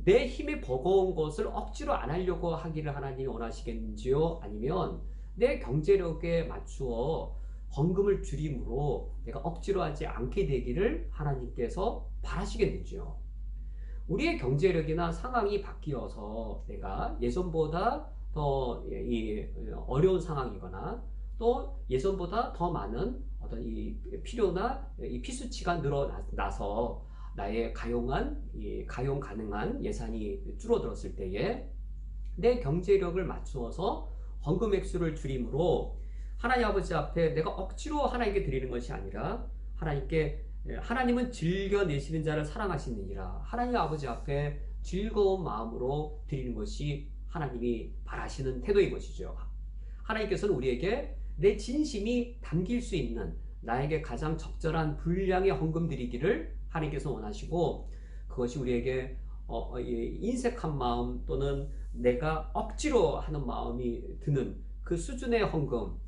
내 힘에 버거운 것을 억지로 안 하려고 하기를 하나님이 원하시겠는지요? 아니면 내 경제력에 맞추어 헌금을 줄임으로 내가 억지로 하지 않게 되기를 하나님께서 바라시겠는지요? 우리의 경제력이나 상황이 바뀌어서 내가 예전보다 더 어려운 상황이거나 또 예전보다 더 많은 어떤 이 필요나 이 피수치가 늘어나서 나의 가용 가능한 예산이 줄어들었을 때에 내 경제력을 맞추어서 헌금 액수를 줄임으로 하나님 아버지 앞에 내가 억지로 하나님께 드리는 것이 아니라 하나님은 즐겨내시는 자를 사랑하시느니라. 하나님 아버지 앞에 즐거운 마음으로 드리는 것이 하나님이 바라시는 태도인 것이죠. 하나님께서는 우리에게 내 진심이 담길 수 있는 나에게 가장 적절한 분량의 헌금 드리기를 하나님께서 원하시고 그것이 우리에게 인색한 마음 또는 내가 억지로 하는 마음이 드는 그 수준의 헌금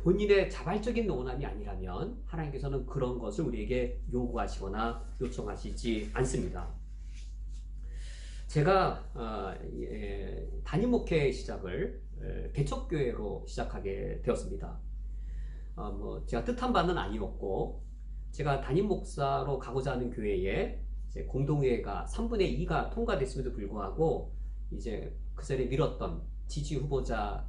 본인의 자발적인 원함이 아니라면 하나님께서는 그런 것을 우리에게 요구하시거나 요청하시지 않습니다. 제가 단임 목회 시작을 개척교회로 시작하게 되었습니다. 제가 뜻한 바는 아니었고 제가 담임 목사로 가고자 하는 교회에 이제 공동회의가 3분의 2가 통과됐음에도 불구하고 이제 그 전에 미뤘던 지지 후보자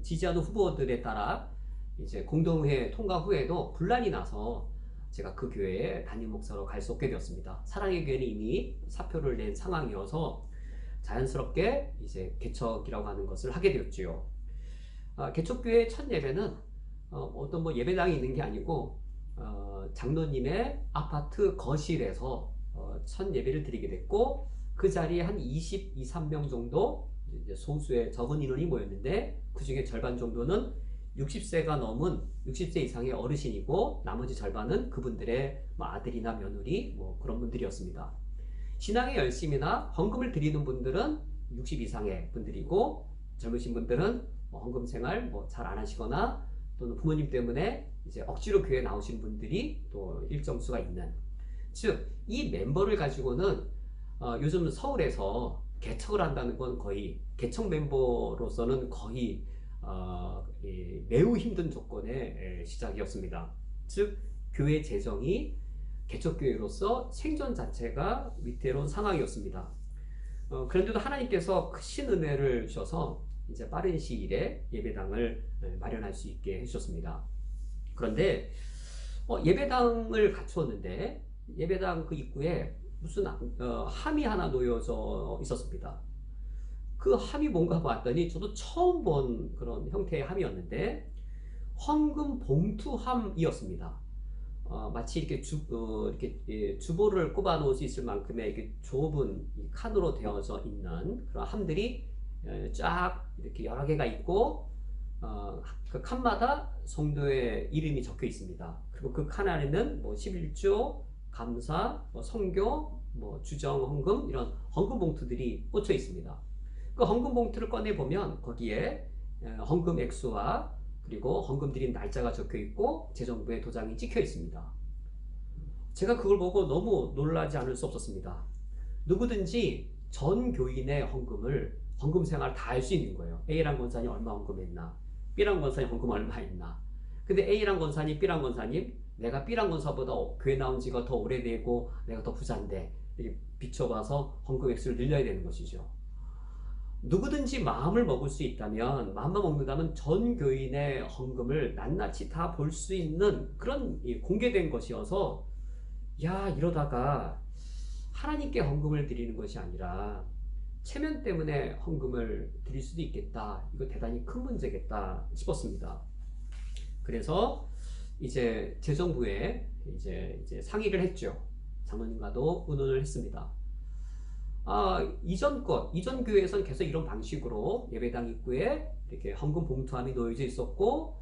지지하는 후보들에 따라 이제 공동회 통과 후에도 분란이 나서 제가 그 교회에 담임 목사로 갈 수 없게 되었습니다. 사랑의 교회는 이미 사표를 낸 상황이어서 자연스럽게 이제 개척이라고 하는 것을 하게 되었지요. 개척교회의 첫 예배는 어떤 예배당이 있는 게 아니고 장로님의 아파트 거실에서 첫 예배를 드리게 됐고 그 자리에 한 23명 정도 이제 소수의 적은 인원이 모였는데 그 중에 절반 정도는 60세 이상의 어르신이고 나머지 절반은 그분들의 아들이나 며느리 그런 분들이었습니다. 신앙의 열심이나 헌금을 드리는 분들은 60 이상의 분들이고 젊으신 분들은 헌금 생활 잘 안 하시거나 또는 부모님 때문에 이제 억지로 교회에 나오신 분들이 또 일정 수가 있는, 즉 이 멤버를 가지고는 요즘 서울에서 개척을 한다는 건 거의 개척 멤버로서는 거의 매우 힘든 조건의 시작이었습니다. 즉 교회 재정이 개척교회로서 생존 자체가 위태로운 상황이었습니다. 그런데도 하나님께서 크신 은혜를 주셔서 이제 빠른 시일에 예배당을 마련할 수 있게 해주셨습니다. 그런데 예배당을 갖추었는데 예배당 그 입구에 무슨 함이 하나 놓여져 있었습니다. 그 함이 뭔가 봤더니 저도 처음 본 그런 형태의 함이었는데 헌금 봉투함이었습니다. 마치 이렇게 주보를 꼽아 놓을 수 있을 만큼의 이렇게 좁은 칸으로 되어져 있는 그런 함들이 쫙 이렇게 여러 개가 있고 그 칸마다 성도의 이름이 적혀 있습니다. 그리고 그 칸 안에는 11조 감사, 선교, 주정 헌금 이런 헌금 봉투들이 꽂혀 있습니다. 그 헌금 봉투를 꺼내 보면 거기에 헌금 액수와 그리고 헌금 드린 날짜가 적혀 있고 재정부의 도장이 찍혀 있습니다. 제가 그걸 보고 너무 놀라지 않을 수 없었습니다. 누구든지 전 교인의 헌금 생활 다 할 수 있는 거예요. A란 권사님 얼마 헌금했나, B란 권사님 헌금 얼마 했나. 근데 A란 권사님, B란 권사님, 내가 B란 권사보다 교회 나온 지가 더 오래되고 내가 더 부자인데 이렇게 비춰봐서 헌금 액수를 늘려야 되는 것이죠. 누구든지 마음을 먹을 수 있다면, 마음만 먹는다면 전 교인의 헌금을 낱낱이 다 볼 수 있는 그런 공개된 것이어서, 야, 이러다가 하나님께 헌금을 드리는 것이 아니라 체면 때문에 헌금을 드릴 수도 있겠다. 이거 대단히 큰 문제겠다 싶었습니다. 그래서 이제 재정부에 이제 상의를 했죠. 장로님과도 의논을 했습니다. 이전 교회에서는 계속 이런 방식으로 예배당 입구에 이렇게 헌금 봉투함이 놓여져 있었고,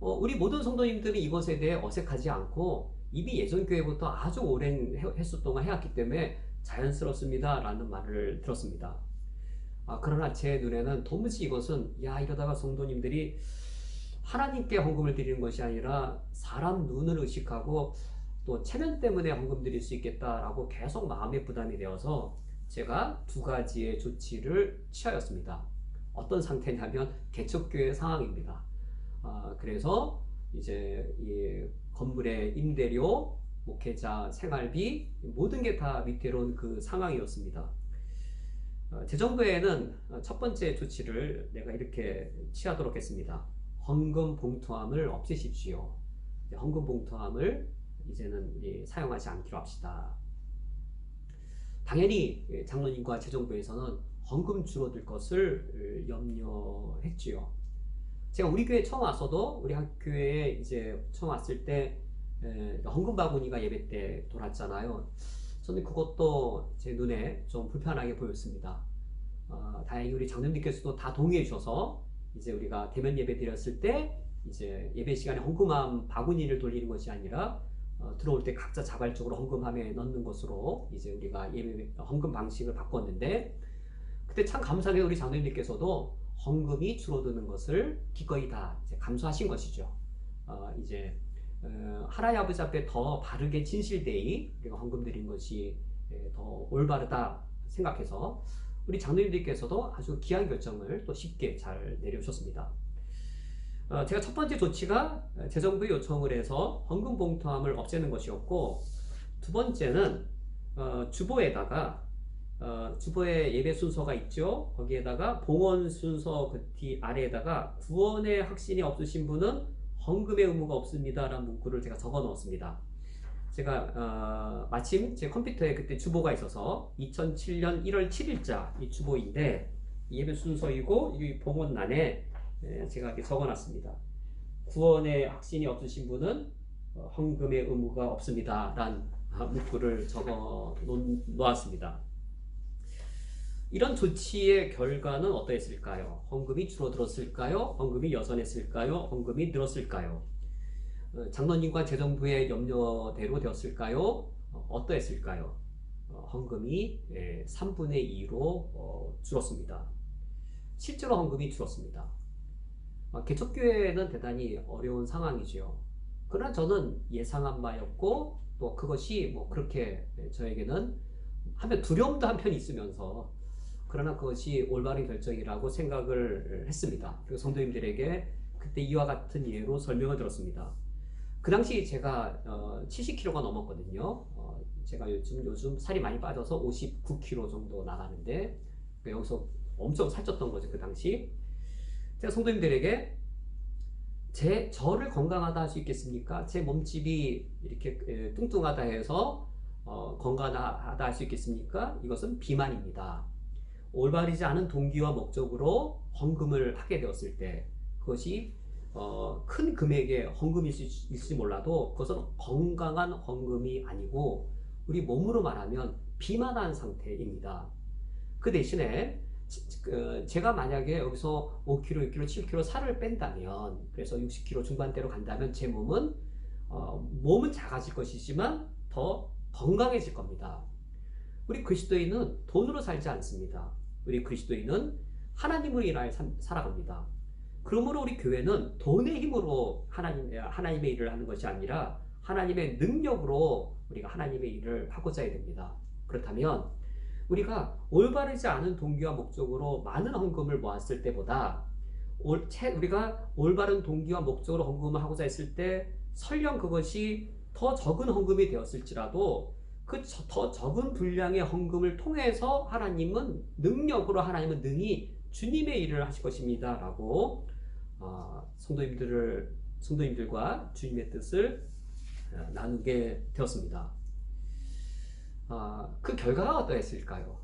우리 모든 성도님들이 이것에 대해 어색하지 않고 이미 예전 교회부터 아주 오랜 횟수 동안 해왔기 때문에 자연스럽습니다 라는 말을 들었습니다. 그러나 제 눈에는 도무지 이것은, 이러다가 성도님들이 하나님께 헌금을 드리는 것이 아니라 사람 눈을 의식하고 또 체면 때문에 헌금 드릴 수 있겠다라고 계속 마음의 부담이 되어서 제가 두 가지의 조치를 취하였습니다. 어떤 상태냐면 개척교회 상황입니다. 그래서 이제 이 건물의 임대료, 목회자 생활비 모든 게 다 위태로운 그 상황이었습니다. 재정부에는 첫 번째 조치를 내가 이렇게 취하도록 했습니다. 헌금 봉투함을 없애십시오. 헌금 봉투함을 이제는 사용하지 않기로 합시다. 당연히 장로님과 재정부에서는 헌금 줄어들 것을 염려했지요. 제가 우리 교회 처음 왔어도, 우리 교회에 이제 처음 왔을 때 헌금 바구니가 예배 때 돌았잖아요. 저는 그것도 제 눈에 좀 불편하게 보였습니다. 다행히 우리 장로님께서도 다 동의해 주셔서 이제 우리가 대면 예배 드렸을 때 이제 예배 시간에 헌금함 바구니를 돌리는 것이 아니라 들어올 때 각자 자발적으로 헌금함에 넣는 것으로 이제 우리가 예배 헌금 방식을 바꿨는데, 그때 참 감사하게 우리 장로님께서도 헌금이 줄어드는 것을 기꺼이 다 이제 감수하신 것이죠. 이제 하나님 아버지 앞에 더 바르게 진실되이 우리가 헌금 드린 것이 더 올바르다 생각해서 우리 장로님들께서도 아주 귀한 결정을 또 쉽게 잘 내려주셨습니다. 제가 첫 번째 조치가 재정부의 요청을 해서 헌금 봉투함을 없애는 것이었고, 두 번째는 주보에다가 주보에 예배 순서가 있죠. 거기에다가 봉헌 순서 그 뒤 아래에다가 구원의 확신이 없으신 분은 헌금의 의무가 없습니다 라는 문구를 제가 적어 넣었습니다. 제가 마침 제 컴퓨터에 그때 주보가 있어서 2007년 1월 7일자 이 주보인데, 예배 순서이고 이 봉헌란에 제가 이렇게 적어놨습니다. 구원의 확신이 없으신 분은 헌금의 의무가 없습니다 라는 문구를 적어 놓았습니다. 이런 조치의 결과는 어떠했을까요? 헌금이 줄어들었을까요? 헌금이 여전했을까요? 헌금이 늘었을까요? 장로님과 재정부의 염려대로 되었을까요? 어떠했을까요? 헌금이 3분의 2로 줄었습니다. 실제로 헌금이 줄었습니다. 개척교회는 대단히 어려운 상황이죠. 그러나 저는 예상한 바였고, 또 그것이 그렇게 저에게는 한편 두려움도 한편 있으면서, 그러나 그것이 올바른 결정이라고 생각을 했습니다. 그리고 성도님들에게 그때 이와 같은 예로 설명을 들었습니다. 그 당시 제가 70kg가 넘었거든요. 제가 요즘 살이 많이 빠져서 59kg 정도 나가는데, 여기서 엄청 살쪘던 거죠, 그 당시. 제가 성도님들에게 저를 건강하다 할 수 있겠습니까? 제 몸집이 이렇게 뚱뚱하다 해서 건강하다 할 수 있겠습니까? 이것은 비만입니다. 올바르지 않은 동기와 목적으로 헌금을 하게 되었을 때, 그것이 큰 금액의 헌금일지 몰라도 그것은 건강한 헌금이 아니고 우리 몸으로 말하면 비만한 상태입니다. 그 대신에 제가 만약에 여기서 5kg, 6kg, 7kg 살을 뺀다면, 그래서 60kg 중반대로 간다면 제 몸은 작아질 것이지만 더 건강해질 겁니다. 우리 그리스도인은 돈으로 살지 않습니다. 우리 그리스도인은 하나님으로 인하여 살아갑니다. 그러므로 우리 교회는 돈의 힘으로 하나님의 일을 하는 것이 아니라 하나님의 능력으로 우리가 하나님의 일을 하고자 해야 됩니다. 그렇다면 우리가 올바르지 않은 동기와 목적으로 많은 헌금을 모았을 때보다 우리가 올바른 동기와 목적으로 헌금을 하고자 했을 때 설령 그것이 더 적은 헌금이 되었을지라도 그 더 적은 분량의 헌금을 통해서 하나님은 능히 주님의 일을 하실 것입니다 라고 성도님들과 주님의 뜻을 나누게 되었습니다. 그 결과가 어떠했을까요?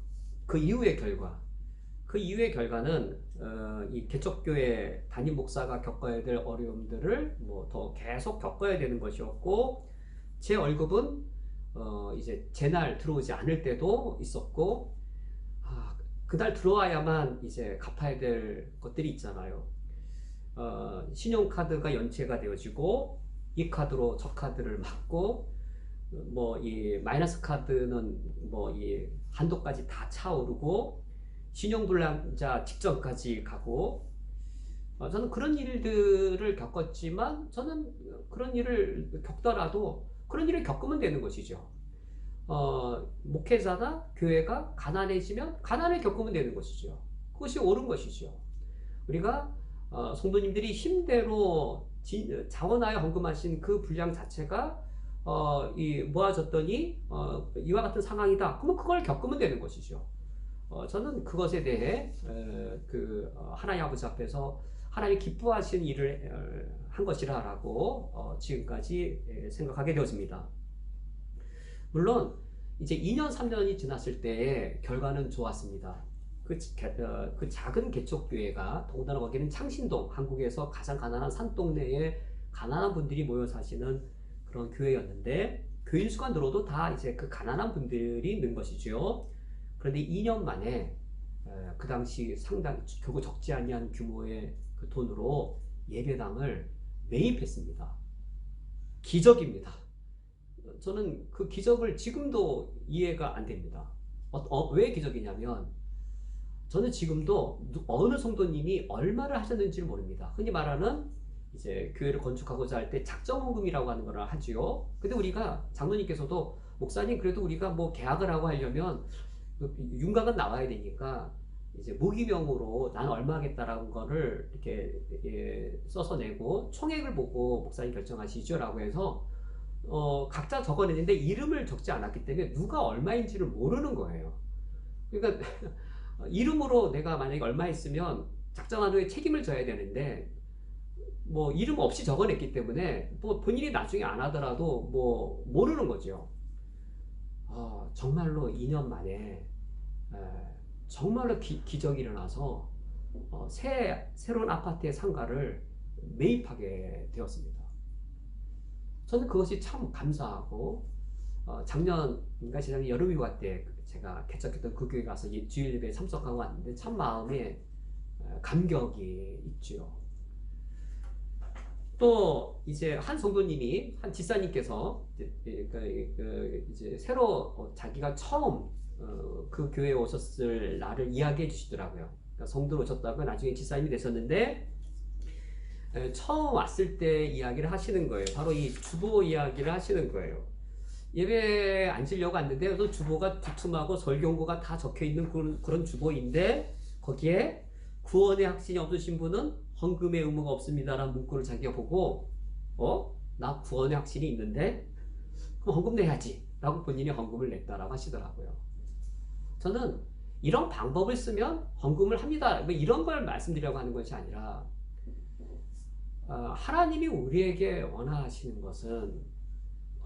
그 이후의 결과는 이 개척교회 담임 목사가 겪어야 될 어려움들을 더 계속 겪어야 되는 것이었고, 제 월급은 이제 제 날 들어오지 않을 때도 있었고, 그날 들어와야만 이제 갚아야 될 것들이 있잖아요. 신용카드가 연체가 되어지고 이 카드로 저 카드를 막고 이 마이너스 카드는 이 한도까지 다 차오르고 신용불량자 직전까지 가고, 저는 그런 일들을 겪었지만 저는 그런 일을 겪더라도 그런 일을 겪으면 되는 것이죠. 목회자나 교회가 가난해지면 가난을 겪으면 되는 것이죠. 그것이 옳은 것이죠. 우리가 성도님들이 힘대로 자원하여 헌금하신 그 분량 자체가 모아졌더니 이와 같은 상황이다. 그러면 그걸 겪으면 되는 것이죠. 저는 그것에 대해 하나님 아버지 앞에서 하나님이 기뻐하시는 일을 한 것이라고 지금까지 생각하게 되었습니다. 물론 이제 2년 3년이 지났을 때의 결과는 좋았습니다. 그 작은 개척교회가, 더군다나 거기는 창신동, 한국에서 가장 가난한 산동네에 가난한 분들이 모여 사시는 그런 교회였는데, 교인 수가 늘어도 다 이제 그 가난한 분들이 있는 것이죠. 그런데 2년 만에 그 당시 상당히 결국 적지 아니한 규모의 그 돈으로 예배당을 매입했습니다. 기적입니다. 저는 그 기적을 지금도 이해가 안 됩니다. 왜 기적이냐면, 저는 지금도 어느 성도님이 얼마를 하셨는지를 모릅니다. 흔히 말하는 이제 교회를 건축하고자 할 때 작정헌금이라고 하는 걸 하지요. 근데 우리가 장로님께서도 목사님, 그래도 우리가 계약을 하고 하려면 윤곽은 나와야 되니까 이제 무기명으로 나는 얼마 하겠다라는 거를 이렇게 써서 내고 총액을 보고 목사님 결정하시죠라고 해서 각자 적어냈는데 이름을 적지 않았기 때문에 누가 얼마인지를 모르는 거예요. 그러니까 이름으로 내가 만약에 얼마 있으면 작정한 후에 책임을 져야 되는데 이름 없이 적어냈기 때문에 본인이 나중에 안 하더라도 모르는 거죠. 정말로 2년 만에 정말로 기적이 일어나서 새로운 아파트의 상가를 매입하게 되었습니다. 저는 그것이 참 감사하고, 작년인가 재작년 여름휴가 때 제가 개척했던 그 교회 가서 주일 예배에 참석하고 왔는데 참 마음에 감격이 있죠. 또 이제 한 성도님이, 한 집사님께서 이제 새로 자기가 처음 그 교회에 오셨을 날을 이야기해 주시더라고요. 그러니까 성도로 오셨다가 나중에 집사님이 되셨는데 처음 왔을 때 이야기를 하시는 거예요. 바로 이 주보 이야기를 하시는 거예요. 예배에 앉으려고 왔는데 그 주보가 두툼하고 설교문구가 다 적혀있는 그런 주보인데, 거기에 구원의 확신이 없으신 분은 헌금의 의무가 없습니다라는 문구를 자기가 보고 나 구원의 확신이 있는데 그럼 헌금 내야지 라고 본인이 헌금을 냈다라고 하시더라고요. 저는 이런 방법을 쓰면 헌금을 합니다 이런 걸 말씀드리려고 하는 것이 아니라, 하나님이 우리에게 원하시는 것은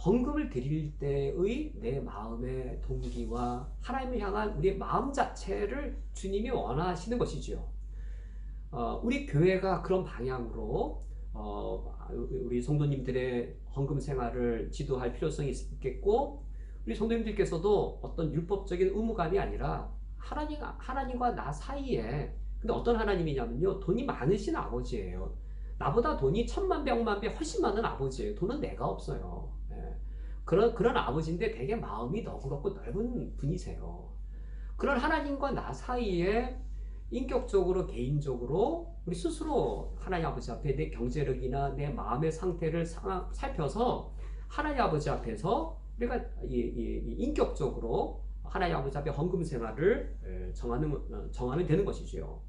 헌금을 드릴 때의 내 마음의 동기와 하나님을 향한 우리의 마음 자체를 주님이 원하시는 것이지요. 우리 교회가 그런 방향으로 우리 성도님들의 헌금 생활을 지도할 필요성이 있겠고, 우리 성도님들께서도 어떤 율법적인 의무감이 아니라 하나님과 나 사이에, 근데 어떤 하나님이냐면요, 돈이 많으신 아버지예요. 나보다 돈이 천만 백만 배 훨씬 많은 아버지예요. 돈은 내가 없어요. 그런 아버지인데 되게 마음이 너그럽고 넓은 분이세요. 그런 하나님과 나 사이에 인격적으로 개인적으로 우리 스스로 하나님 아버지 앞에 내 경제력이나 내 마음의 상태를 살펴서 하나님 아버지 앞에서 우리가 인격적으로 하나님 아버지 앞에 헌금 생활을 정하면 되는 것이지요.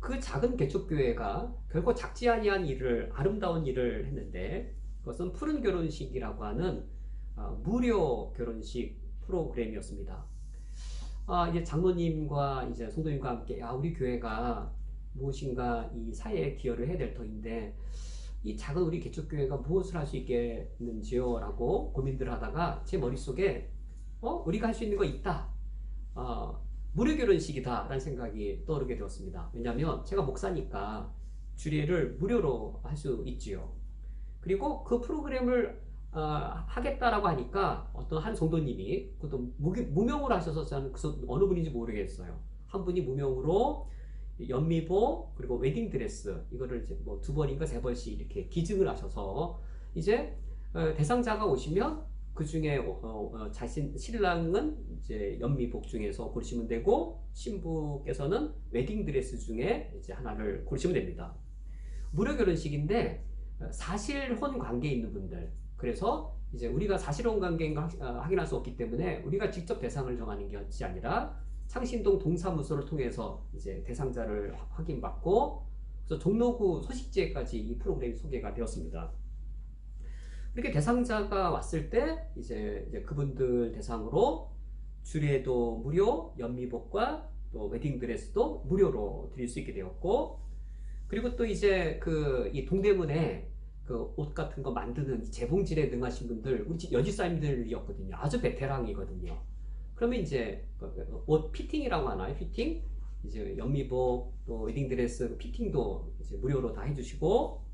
그 작은 개척교회가 결코 작지 아니한 일을, 아름다운 일을 했는데 그것은 푸른 결혼식이라고 하는 무료 결혼식 프로그램이었습니다. 이제 장로님과 이제 성도님과 함께 우리 교회가 무엇인가 이 사회에 기여를 해야 될 터인데 이 작은 우리 개척교회가 무엇을 할 수 있겠는지요? 라고 고민들을 하다가 제 머릿속에 우리가 할 수 있는 거 있다. 무료 결혼식이다 라는 생각이 떠오르게 되었습니다. 왜냐하면 제가 목사니까 주례를 무료로 할 수 있지요. 그리고 그 프로그램을 하겠다라고 하니까 어떤 한 성도님이 그것도 무명으로 하셔서 저는 어느 분인지 모르겠어요. 한 분이 무명으로 연미복 그리고 웨딩드레스 이거를 이제 뭐 2번인가 3번씩 이렇게 기증을 하셔서 이제 대상자가 오시면 그 중에 신랑은 이제 연미복 중에서 고르시면 되고 신부께서는 웨딩드레스 중에 이제 하나를 고르시면 됩니다. 무료 결혼식인데 사실혼 관계에 있는 분들, 그래서 이제 우리가 사실혼 관계인가 확인할 수 없기 때문에 우리가 직접 대상을 정하는 것이 아니라 창신동 동사무소를 통해서 이제 대상자를 확인받고 그래서 종로구 소식지에까지 이 프로그램이 소개가 되었습니다. 이렇게 대상자가 왔을 때 이제 그분들 대상으로 주례도 무료, 연미복과 또 웨딩드레스도 무료로 드릴 수 있게 되었고, 그리고 또 이제 이 동대문에 그 옷 같은 거 만드는 재봉질에 능하신 분들, 우리 여집사님들이었거든요. 아주 베테랑이거든요. 그러면 이제 옷 피팅이라고 하나요? 피팅? 이제 연미복 또 웨딩드레스 피팅도 이제 무료로 다 해주시고,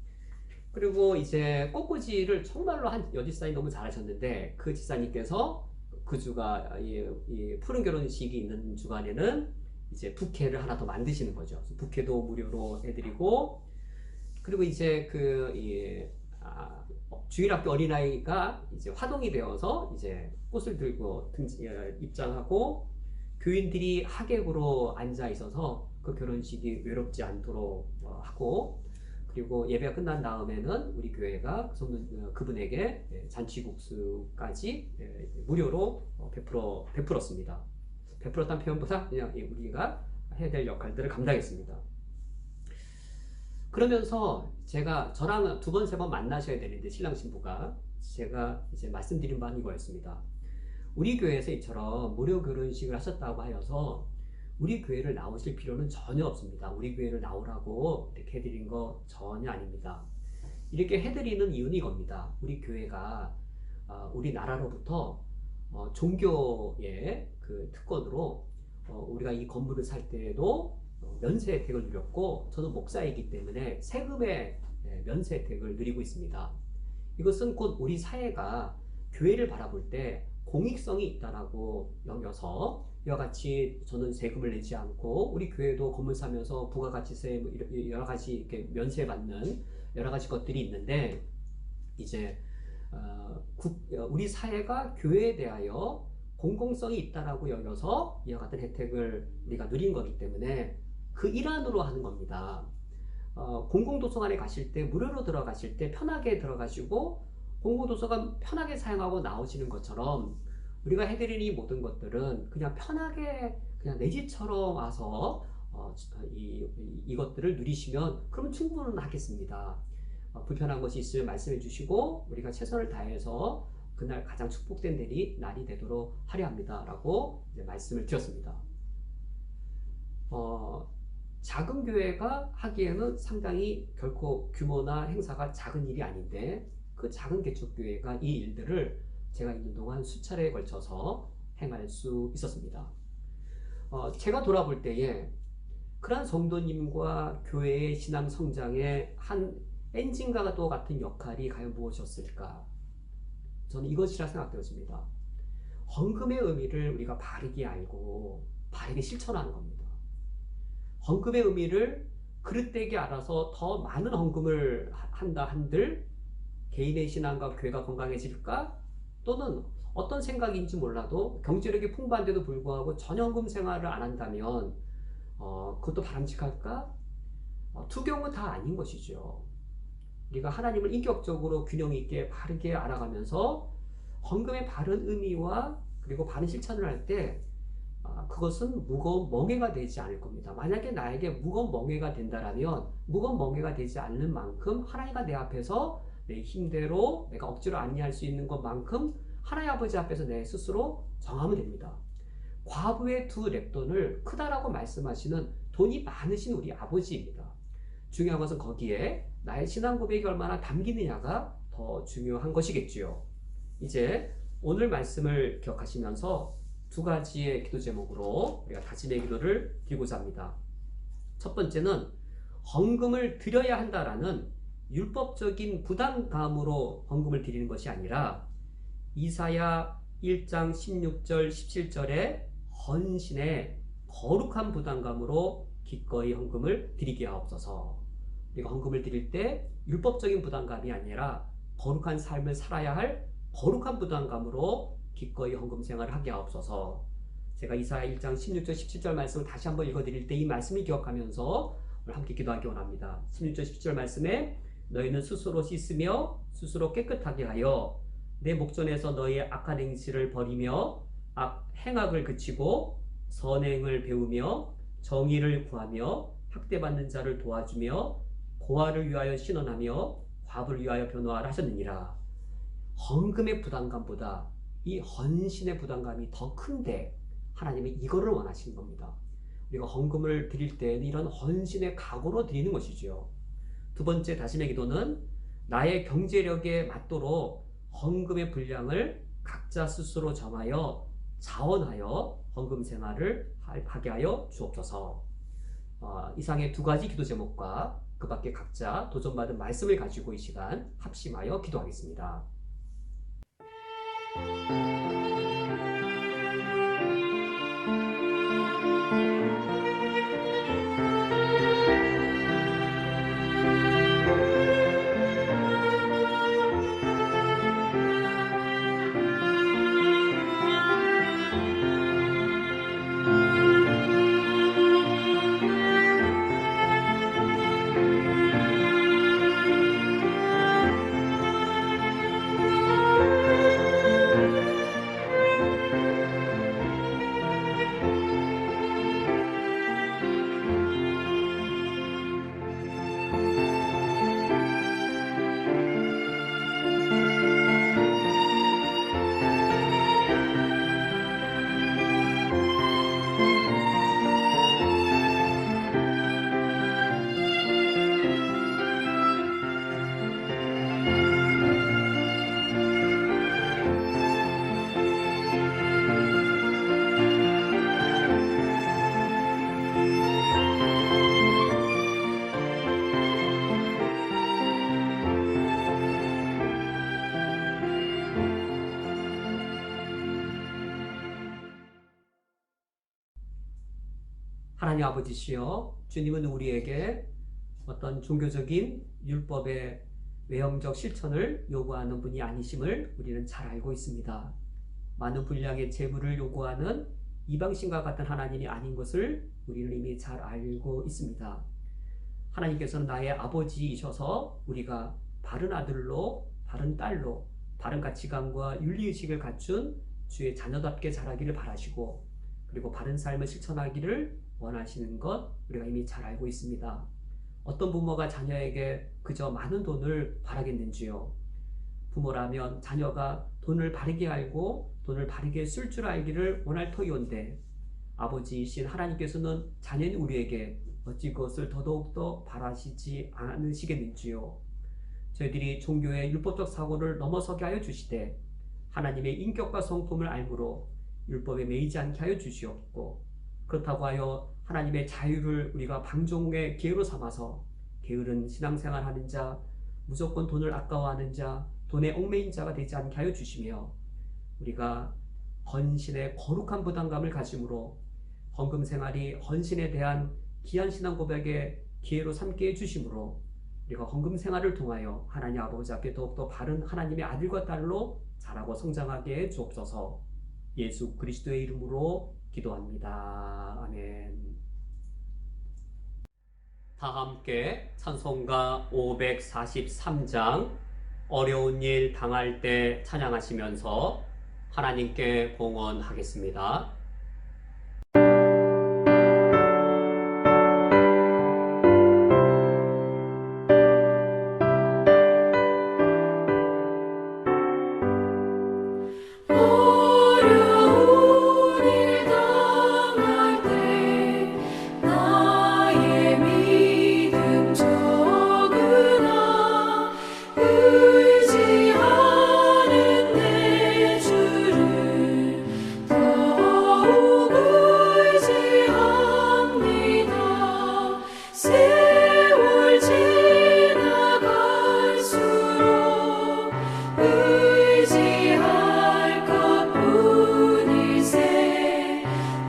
그리고 이제 꽃꽂이를 정말로 한 여집사님 너무 잘하셨는데 그 집사님께서 그 주가 이 푸른 결혼식이 있는 주간에는 이제 부케를 하나 더 만드시는 거죠. 부케도 무료로 해드리고, 그리고 이제 주일학교 어린아이가 이제 화동이 되어서 이제 꽃을 들고 입장하고 교인들이 하객으로 앉아 있어서 그 결혼식이 외롭지 않도록 하고, 그리고 예배가 끝난 다음에는 우리 교회가 그분에게 잔치국수까지 무료로 베풀었습니다. 베풀었다는 표현보다 그냥 우리가 해야 될 역할들을 감당했습니다. 그러면서 저랑 2번, 3번 만나셔야 되는데 신랑 신부가 제가 이제 말씀드린 바는 이거였습니다. 우리 교회에서 이처럼 무료 결혼식을 하셨다고 하여서 우리 교회를 나오실 필요는 전혀 없습니다. 우리 교회를 나오라고 이렇게 해드린 거 전혀 아닙니다. 이렇게 해드리는 이유는 이겁니다. 우리 교회가 우리나라로부터 종교의 그 특권으로 우리가 이 건물을 살 때에도 면세 혜택을 누렸고, 저는 목사이기 때문에 세금의 면세 혜택을 누리고 있습니다. 이것은 곧 우리 사회가 교회를 바라볼 때 공익성이 있다라고 여겨서 이와 같이 저는 세금을 내지 않고 우리 교회도 건물 사면서 부가가치세 여러 가지 이렇게 면세받는 여러 가지 것들이 있는데, 이제 우리 사회가 교회에 대하여 공공성이 있다라고 여겨서 이와 같은 혜택을 우리가 누린 거기 때문에 그 일환으로 하는 겁니다. 공공도서관에 가실 때 무료로 들어가실 때 편하게 들어가시고 공공도서관 편하게 사용하고 나오시는 것처럼 우리가 해드리는 이 모든 것들은 그냥 편하게 그냥 내 집처럼 와서 이것들을 누리시면 그러면 충분하겠습니다. 불편한 것이 있으면 말씀해 주시고 우리가 최선을 다해서 그날 가장 축복된 날이 되도록 하려 합니다 라고 이제 말씀을 드렸습니다. 작은 교회가 하기에는 상당히 결코 규모나 행사가 작은 일이 아닌데, 그 작은 개척교회가 이 일들을 제가 있는 동안 수차례에 걸쳐서 행할 수 있었습니다. 제가 돌아볼 때에 그러한 성도님과 교회의 신앙 성장의 한 엔진과 또 같은 역할이 과연 무엇이었을까? 저는 이것이라 생각되었습니다. 헌금의 의미를 우리가 바르게 알고 바르게 실천하는 겁니다. 헌금의 의미를 그릇되게 알아서 더 많은 헌금을 한다 한들 개인의 신앙과 교회가 건강해질까? 또는 어떤 생각인지 몰라도 경제력이 풍부한데도 불구하고 전연금 생활을 안 한다면 그것도 바람직할까? 두 경우 다 아닌 것이죠. 우리가 하나님을 인격적으로 균형 있게 바르게 알아가면서 헌금의 바른 의미와 그리고 바른 실천을 할 때 그것은 무거운 멍해가 되지 않을 겁니다. 만약에 나에게 무거운 멍해가 된다라면 무거운 멍해가 되지 않는 만큼 하나님과 내 앞에서 내 힘대로 내가 억지로 안니할 수 있는 것만큼 하나님 아버지 앞에서 내 스스로 정하면 됩니다. 과부의 두 랩돈을 크다라고 말씀하시는 돈이 많으신 우리 아버지입니다. 중요한 것은 거기에 나의 신앙 고백이 얼마나 담기느냐가 더 중요한 것이겠지요. 이제 오늘 말씀을 기억하시면서 두 가지의 기도 제목으로 우리가 다짐의 기도를 드리고자 합니다. 첫 번째는 헌금을 드려야 한다라는 율법적인 부담감으로 헌금을 드리는 것이 아니라 이사야 1장 16절 17절의 헌신의 거룩한 부담감으로 기꺼이 헌금을 드리게 하옵소서. 우리가 헌금을 드릴 때 율법적인 부담감이 아니라 거룩한 삶을 살아야 할 거룩한 부담감으로 기꺼이 헌금 생활을 하게 하옵소서. 제가 이사야 1장 16절 17절 말씀을 다시 한번 읽어드릴 때 이 말씀을 기억하면서 오늘 함께 기도하기 원합니다. 16절 17절 말씀에 너희는 스스로 씻으며 스스로 깨끗하게 하여 내 목전에서 너희의 악한 행실을 버리며 행악을 그치고 선행을 배우며 정의를 구하며 학대받는 자를 도와주며 고아를 위하여 신원하며 과부를 위하여 변호하라 하셨느니라. 헌금의 부담감보다 이 헌신의 부담감이 더 큰데 하나님이 이거를 원하시는 겁니다. 우리가 헌금을 드릴 때는 이런 헌신의 각오로 드리는 것이지요. 두 번째 다짐의 기도는 나의 경제력에 맞도록 헌금의 분량을 각자 스스로 정하여 자원하여 헌금 생활을 하게 하여 주옵소서. 이상의 두 가지 기도 제목과 그 밖에 각자 도전받은 말씀을 가지고 이 시간 합심하여 기도하겠습니다. 하나님 아버지시여, 주님은 우리에게 어떤 종교적인 율법의 외형적 실천을 요구하는 분이 아니심을 우리는 잘 알고 있습니다. 많은 분량의 제물을 요구하는 이방신과 같은 하나님이 아닌 것을 우리는 이미 잘 알고 있습니다. 하나님께서는 나의 아버지이셔서 우리가 바른 아들로, 바른 딸로, 바른 가치관과 윤리의식을 갖춘 주의 자녀답게 자라기를 바라시고, 그리고 바른 삶을 실천하기를 원하시는 것 우리가 이미 잘 알고 있습니다. 어떤 부모가 자녀에게 그저 많은 돈을 바라겠는지요? 부모라면 자녀가 돈을 바르게 알고 돈을 바르게 쓸 줄 알기를 원할 터이온데, 아버지이신 하나님께서는 자녀인 우리에게 어찌 그것을 더더욱더 바라시지 않으시겠는지요? 저희들이 종교의 율법적 사고를 넘어서게 하여 주시되 하나님의 인격과 성품을 알므로 율법에 매이지 않게 하여 주시옵고, 그렇다고 하여 하나님의 자유를 우리가 방종의 기회로 삼아서 게으른 신앙생활하는 자, 무조건 돈을 아까워하는 자, 돈에 얽매인 자가 되지 않게 하여 주시며, 우리가 헌신의 거룩한 부담감을 가짐으로 헌금 생활이 헌신에 대한 귀한 신앙 고백의 기회로 삼게 해주심으로 우리가 헌금 생활을 통하여 하나님 아버지 앞에 더욱더 바른 하나님의 아들과 딸로 자라고 성장하게 해 주옵소서. 예수 그리스도의 이름으로 기도합니다. 아멘. 다 함께 찬송가 543장 어려운 일 당할 때 찬양하시면서 하나님께 봉헌하겠습니다. 어려운 일 당할 때 나의 믿음 적으나 의지하는 내 주를 더욱 의지합니다. 세월 지나갈수록 의지할 것뿐일세.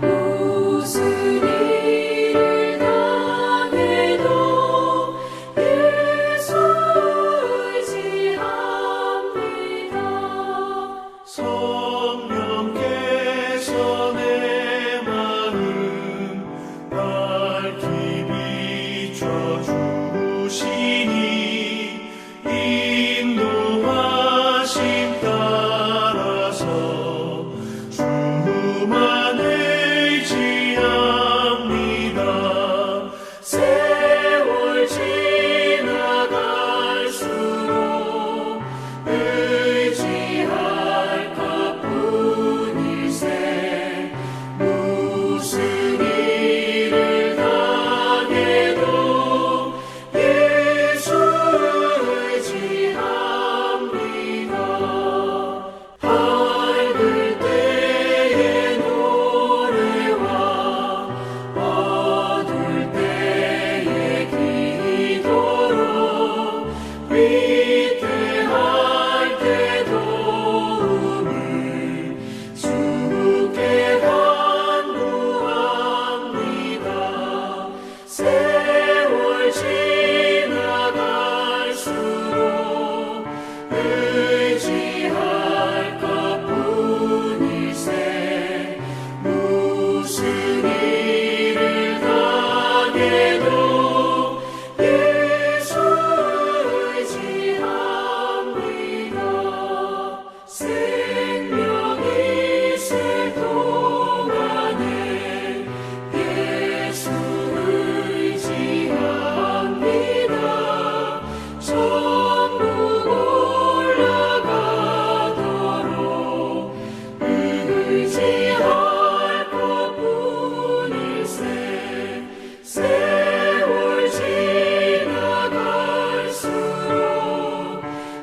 무슨 일을 당해도 예수 의지합니다. 성령께서 내 마음 밝히 비춰주시니 인도하심 따라서 주만 의지합니다. 세월 지나갈수록 의지할 것뿐일세. 무슨 일을 당해도 예수 의지합니다. 밝을 때의 노래와 어두울 때의 기도로 위태할 때 도움을 주께 간구합니다. 세월 지나갈수록 의지할 것뿐일세. 무슨 일을 당해도 예수 의지합니다. 생명이 있을 동안에 예수 의지합니다. 천국 올라가도록 의지할 것뿐일세. 세월 지나갈수록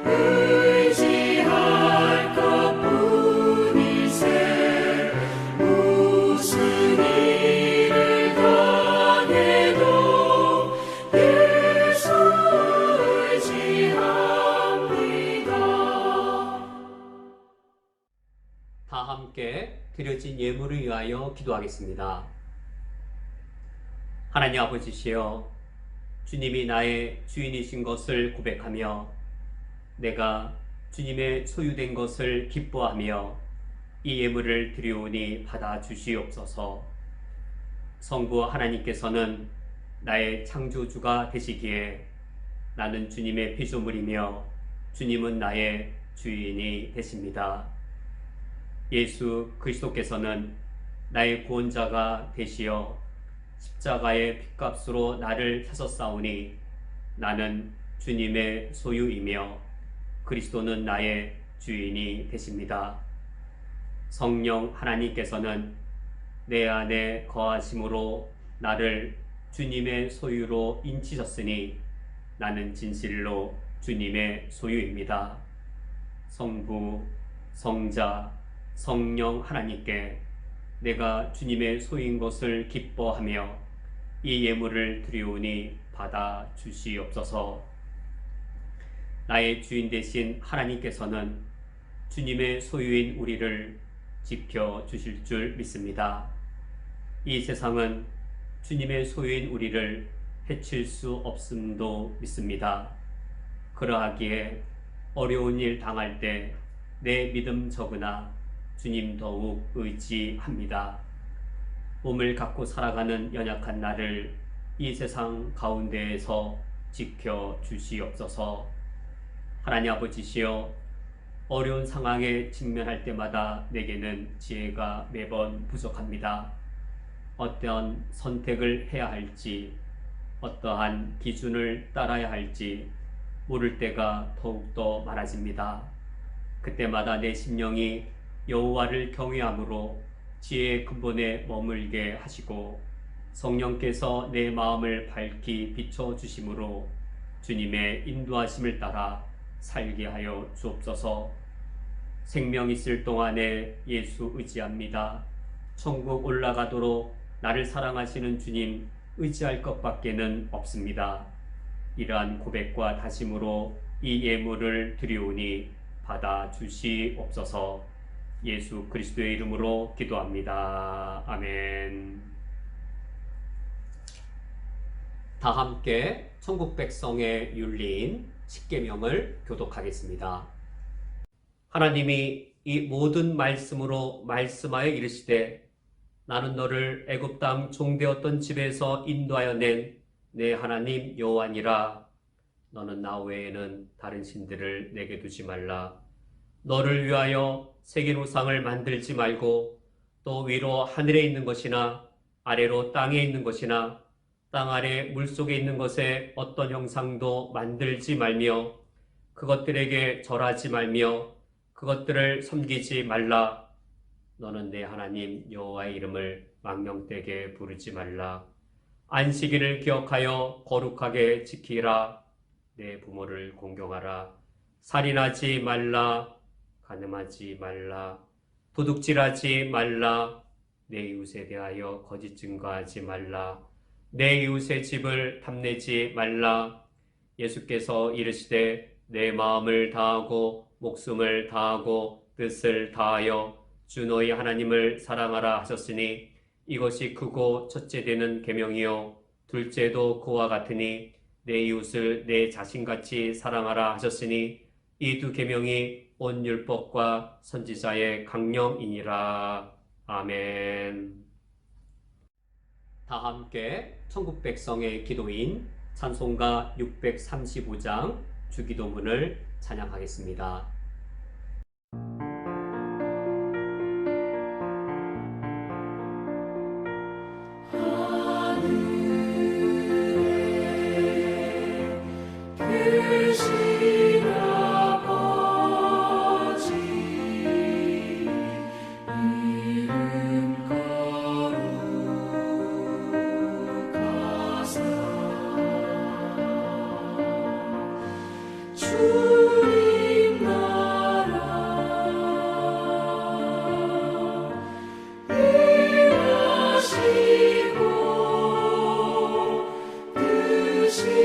의지할 것뿐일세. 무슨 일을 당해도 예수 의지합니다. 다 함께 드려진 예물을 위하여 기도하겠습니다. 하나님 아버지시여, 주님이 나의 주인이신 것을 고백하며 내가 주님의 소유된 것을 기뻐하며 이 예물을 드리오니 받아 주시옵소서. 성부 하나님께서는 나의 창조주가 되시기에 나는 주님의 피조물이며 주님은 나의 주인이 되십니다. 예수 그리스도께서는 나의 구원자가 되시어 십자가의 핏값으로 나를 사셨사오니 나는 주님의 소유이며 그리스도는 나의 주인이 되십니다. 성령 하나님께서는 내 안에 거하심으로 나를 주님의 소유로 인치셨으니 나는 진실로 주님의 소유입니다. 성부, 성자, 성령 하나님께 내가 주님의 소유인 것을 기뻐하며 이 예물을 드리오니 받아 주시옵소서. 나의 주인 되신 하나님께서는 주님의 소유인 우리를 지켜 주실 줄 믿습니다. 이 세상은 주님의 소유인 우리를 해칠 수 없음도 믿습니다. 그러하기에 어려운 일 당할 때 내 믿음 적으나 주님 더욱 의지합니다. 몸을 갖고 살아가는 연약한 나를 이 세상 가운데에서 지켜 주시옵소서. 하나님 아버지시여, 어려운 상황에 직면할 때마다 내게는 지혜가 매번 부족합니다. 어떠한 선택을 해야 할지, 어떠한 기준을 따라야 할지 모를 때가 더욱더 많아집니다. 그때마다 내 심령이 여호와를 경외함으로 지혜의 근본에 머물게 하시고 성령께서 내 마음을 밝히 비춰주심으로 주님의 인도하심을 따라 살게 하여 주옵소서. 생명 있을 동안에 예수 의지합니다. 천국 올라가도록 나를 사랑하시는 주님 의지할 것밖에는 없습니다. 이러한 고백과 다짐으로 이 예물을 드리오니 받아 주시옵소서. 예수 그리스도의 이름으로 기도합니다. 아멘. 다 함께 천국 백성의 윤리인 십계명을 교독하겠습니다. 하나님이 이 모든 말씀으로 말씀하여 이르시되 나는 너를 애굽 땅 종되었던 집에서 인도하여 낸 내 하나님 여호와니라. 너는 나 외에는 다른 신들을 내게 두지 말라. 너를 위하여 새긴 우상을 만들지 말고 또 위로 하늘에 있는 것이나 아래로 땅에 있는 것이나 땅 아래 물속에 있는 것에 어떤 형상도 만들지 말며 그것들에게 절하지 말며 그것들을 섬기지 말라. 너는 내 하나님 여호와의 이름을 망령되게 부르지 말라. 안식일을 기억하여 거룩하게 지키라. 내 부모를 공경하라. 살인하지 말라. 간음하지 말라. 도둑질하지 말라. 내 이웃에 대하여 거짓 증거하지 말라. 내 이웃의 집을 탐내지 말라. 예수께서 이르시되 내 마음을 다하고 목숨을 다하고 뜻을 다하여 주 너희 하나님을 사랑하라 하셨으니 이것이 크고 첫째 되는 계명이요 둘째도 그와 같으니 내 이웃을 내 자신같이 사랑하라 하셨으니 이 두 계명이 온 율법과 선지자의 강령이니라. 아멘. 다 함께 천국 백성의 기도인 찬송가 635장 주기도문을 찬양하겠습니다. 주님 나라 일하시고 뜻이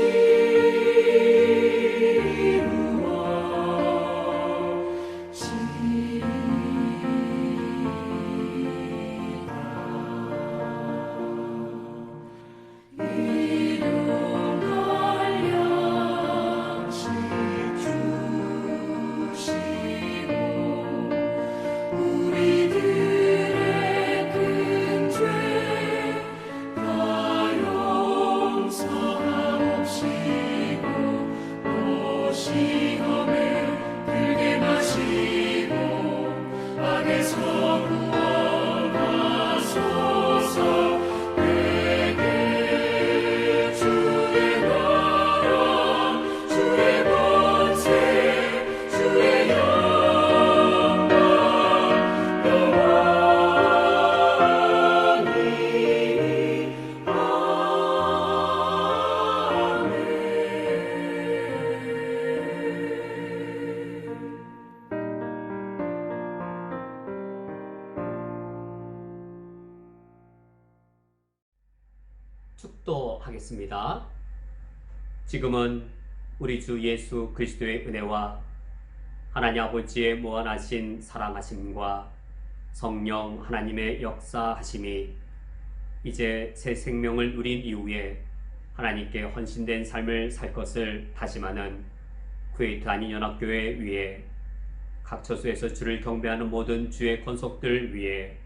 축도하겠습니다. 지금은 우리 주 예수 그리스도의 은혜와 하나님 아버지의 무한하신 사랑하심과 성령 하나님의 역사하심이 이제 새 생명을 누린 이후에 하나님께 헌신된 삶을 살 것을 다짐하는 쿠웨이트 한인연합교회 위에 각 처소에서 주를 경배하는 모든 주의 권속들 위에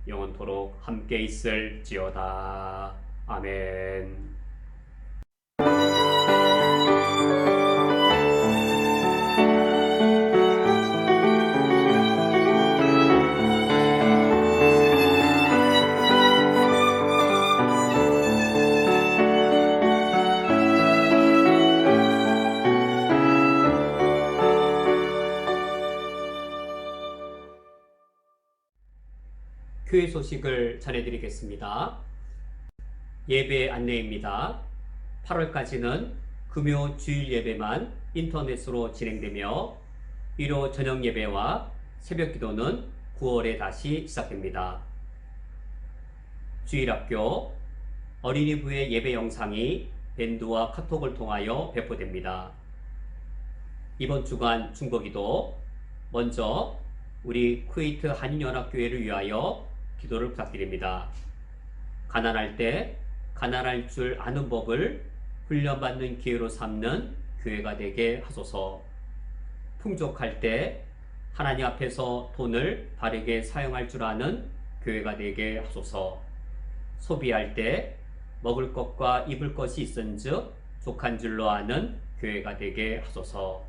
영원토록 함께 있을지어다. 아멘. 교회 소식을 전해드리겠습니다. 예배 안내입니다. 8월까지는 금요 주일 예배만 인터넷으로 진행되며 일요 저녁 예배와 새벽 기도는 9월에 다시 시작됩니다. 주일학교 어린이부의 예배 영상이 밴드와 카톡을 통하여 배포됩니다. 이번 주간 중보기도 먼저 우리 쿠웨이트 한인연합교회를 위하여 기도를 부탁드립니다. 가난할 때 가난할 줄 아는 법을 훈련받는 기회로 삼는 교회가 되게 하소서. 풍족할 때 하나님 앞에서 돈을 바르게 사용할 줄 아는 교회가 되게 하소서. 소비할 때 먹을 것과 입을 것이 있은즉 족한 줄로 아는 교회가 되게 하소서.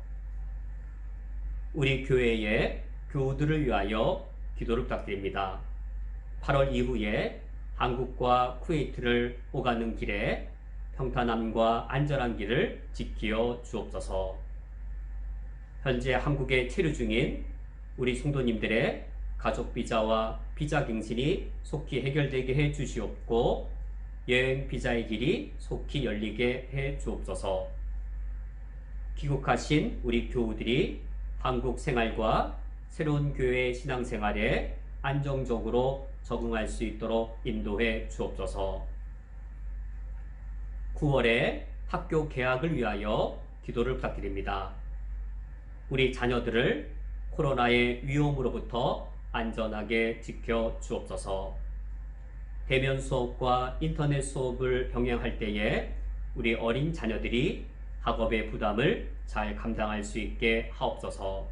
우리 교회의 교우들을 위하여 기도를 부탁드립니다. 8월 이후에 한국과 쿠웨이트를 오가는 길에 평탄함과 안전한 길을 지키어 주옵소서. 현재 한국에 체류 중인 우리 성도님들의 가족 비자와 비자 갱신이 속히 해결되게 해 주시옵고 여행 비자의 길이 속히 열리게 해 주옵소서. 귀국하신 우리 교우들이 한국 생활과 새로운 교회 신앙생활에 안정적으로 적응할 수 있도록 인도해 주옵소서. 9월에 학교 개학을 위하여 기도를 부탁드립니다. 우리 자녀들을 코로나의 위험으로부터 안전하게 지켜 주옵소서. 대면 수업과 인터넷 수업을 병행할 때에 우리 어린 자녀들이 학업의 부담을 잘 감당할 수 있게 하옵소서.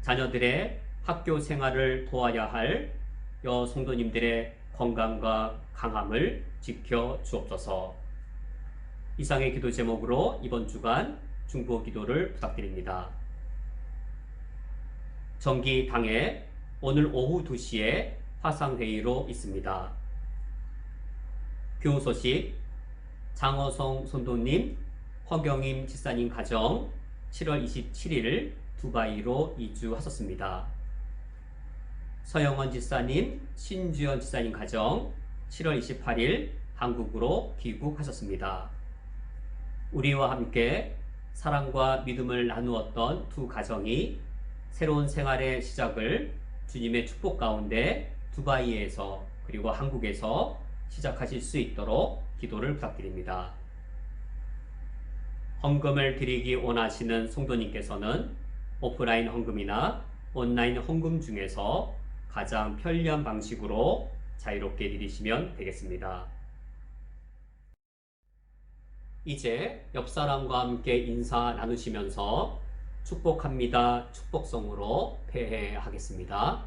자녀들의 학교 생활을 도와야 할 성도님들의 건강과 강함을 지켜 주옵소서. 이상의 기도 제목으로 이번 주간 중보 기도를 부탁드립니다. 정기당에 오늘 오후 2시에 화상회의로 있습니다. 교우 소식, 장어성 선도님, 허경임 집사님 가정 7월 27일 두바이로 이주하셨습니다. 서영원 집사님, 신주연 집사님 가정 7월 28일 한국으로 귀국하셨습니다. 우리와 함께 사랑과 믿음을 나누었던 두 가정이 새로운 생활의 시작을 주님의 축복 가운데 두바이에서 그리고 한국에서 시작하실 수 있도록 기도를 부탁드립니다. 헌금을 드리기 원하시는 성도님께서는 오프라인 헌금이나 온라인 헌금 중에서 가장 편리한 방식으로 자유롭게 드리시면 되겠습니다. 이제 옆 사람과 함께 인사 나누시면서 축복합니다. 축복성으로 폐회하겠습니다.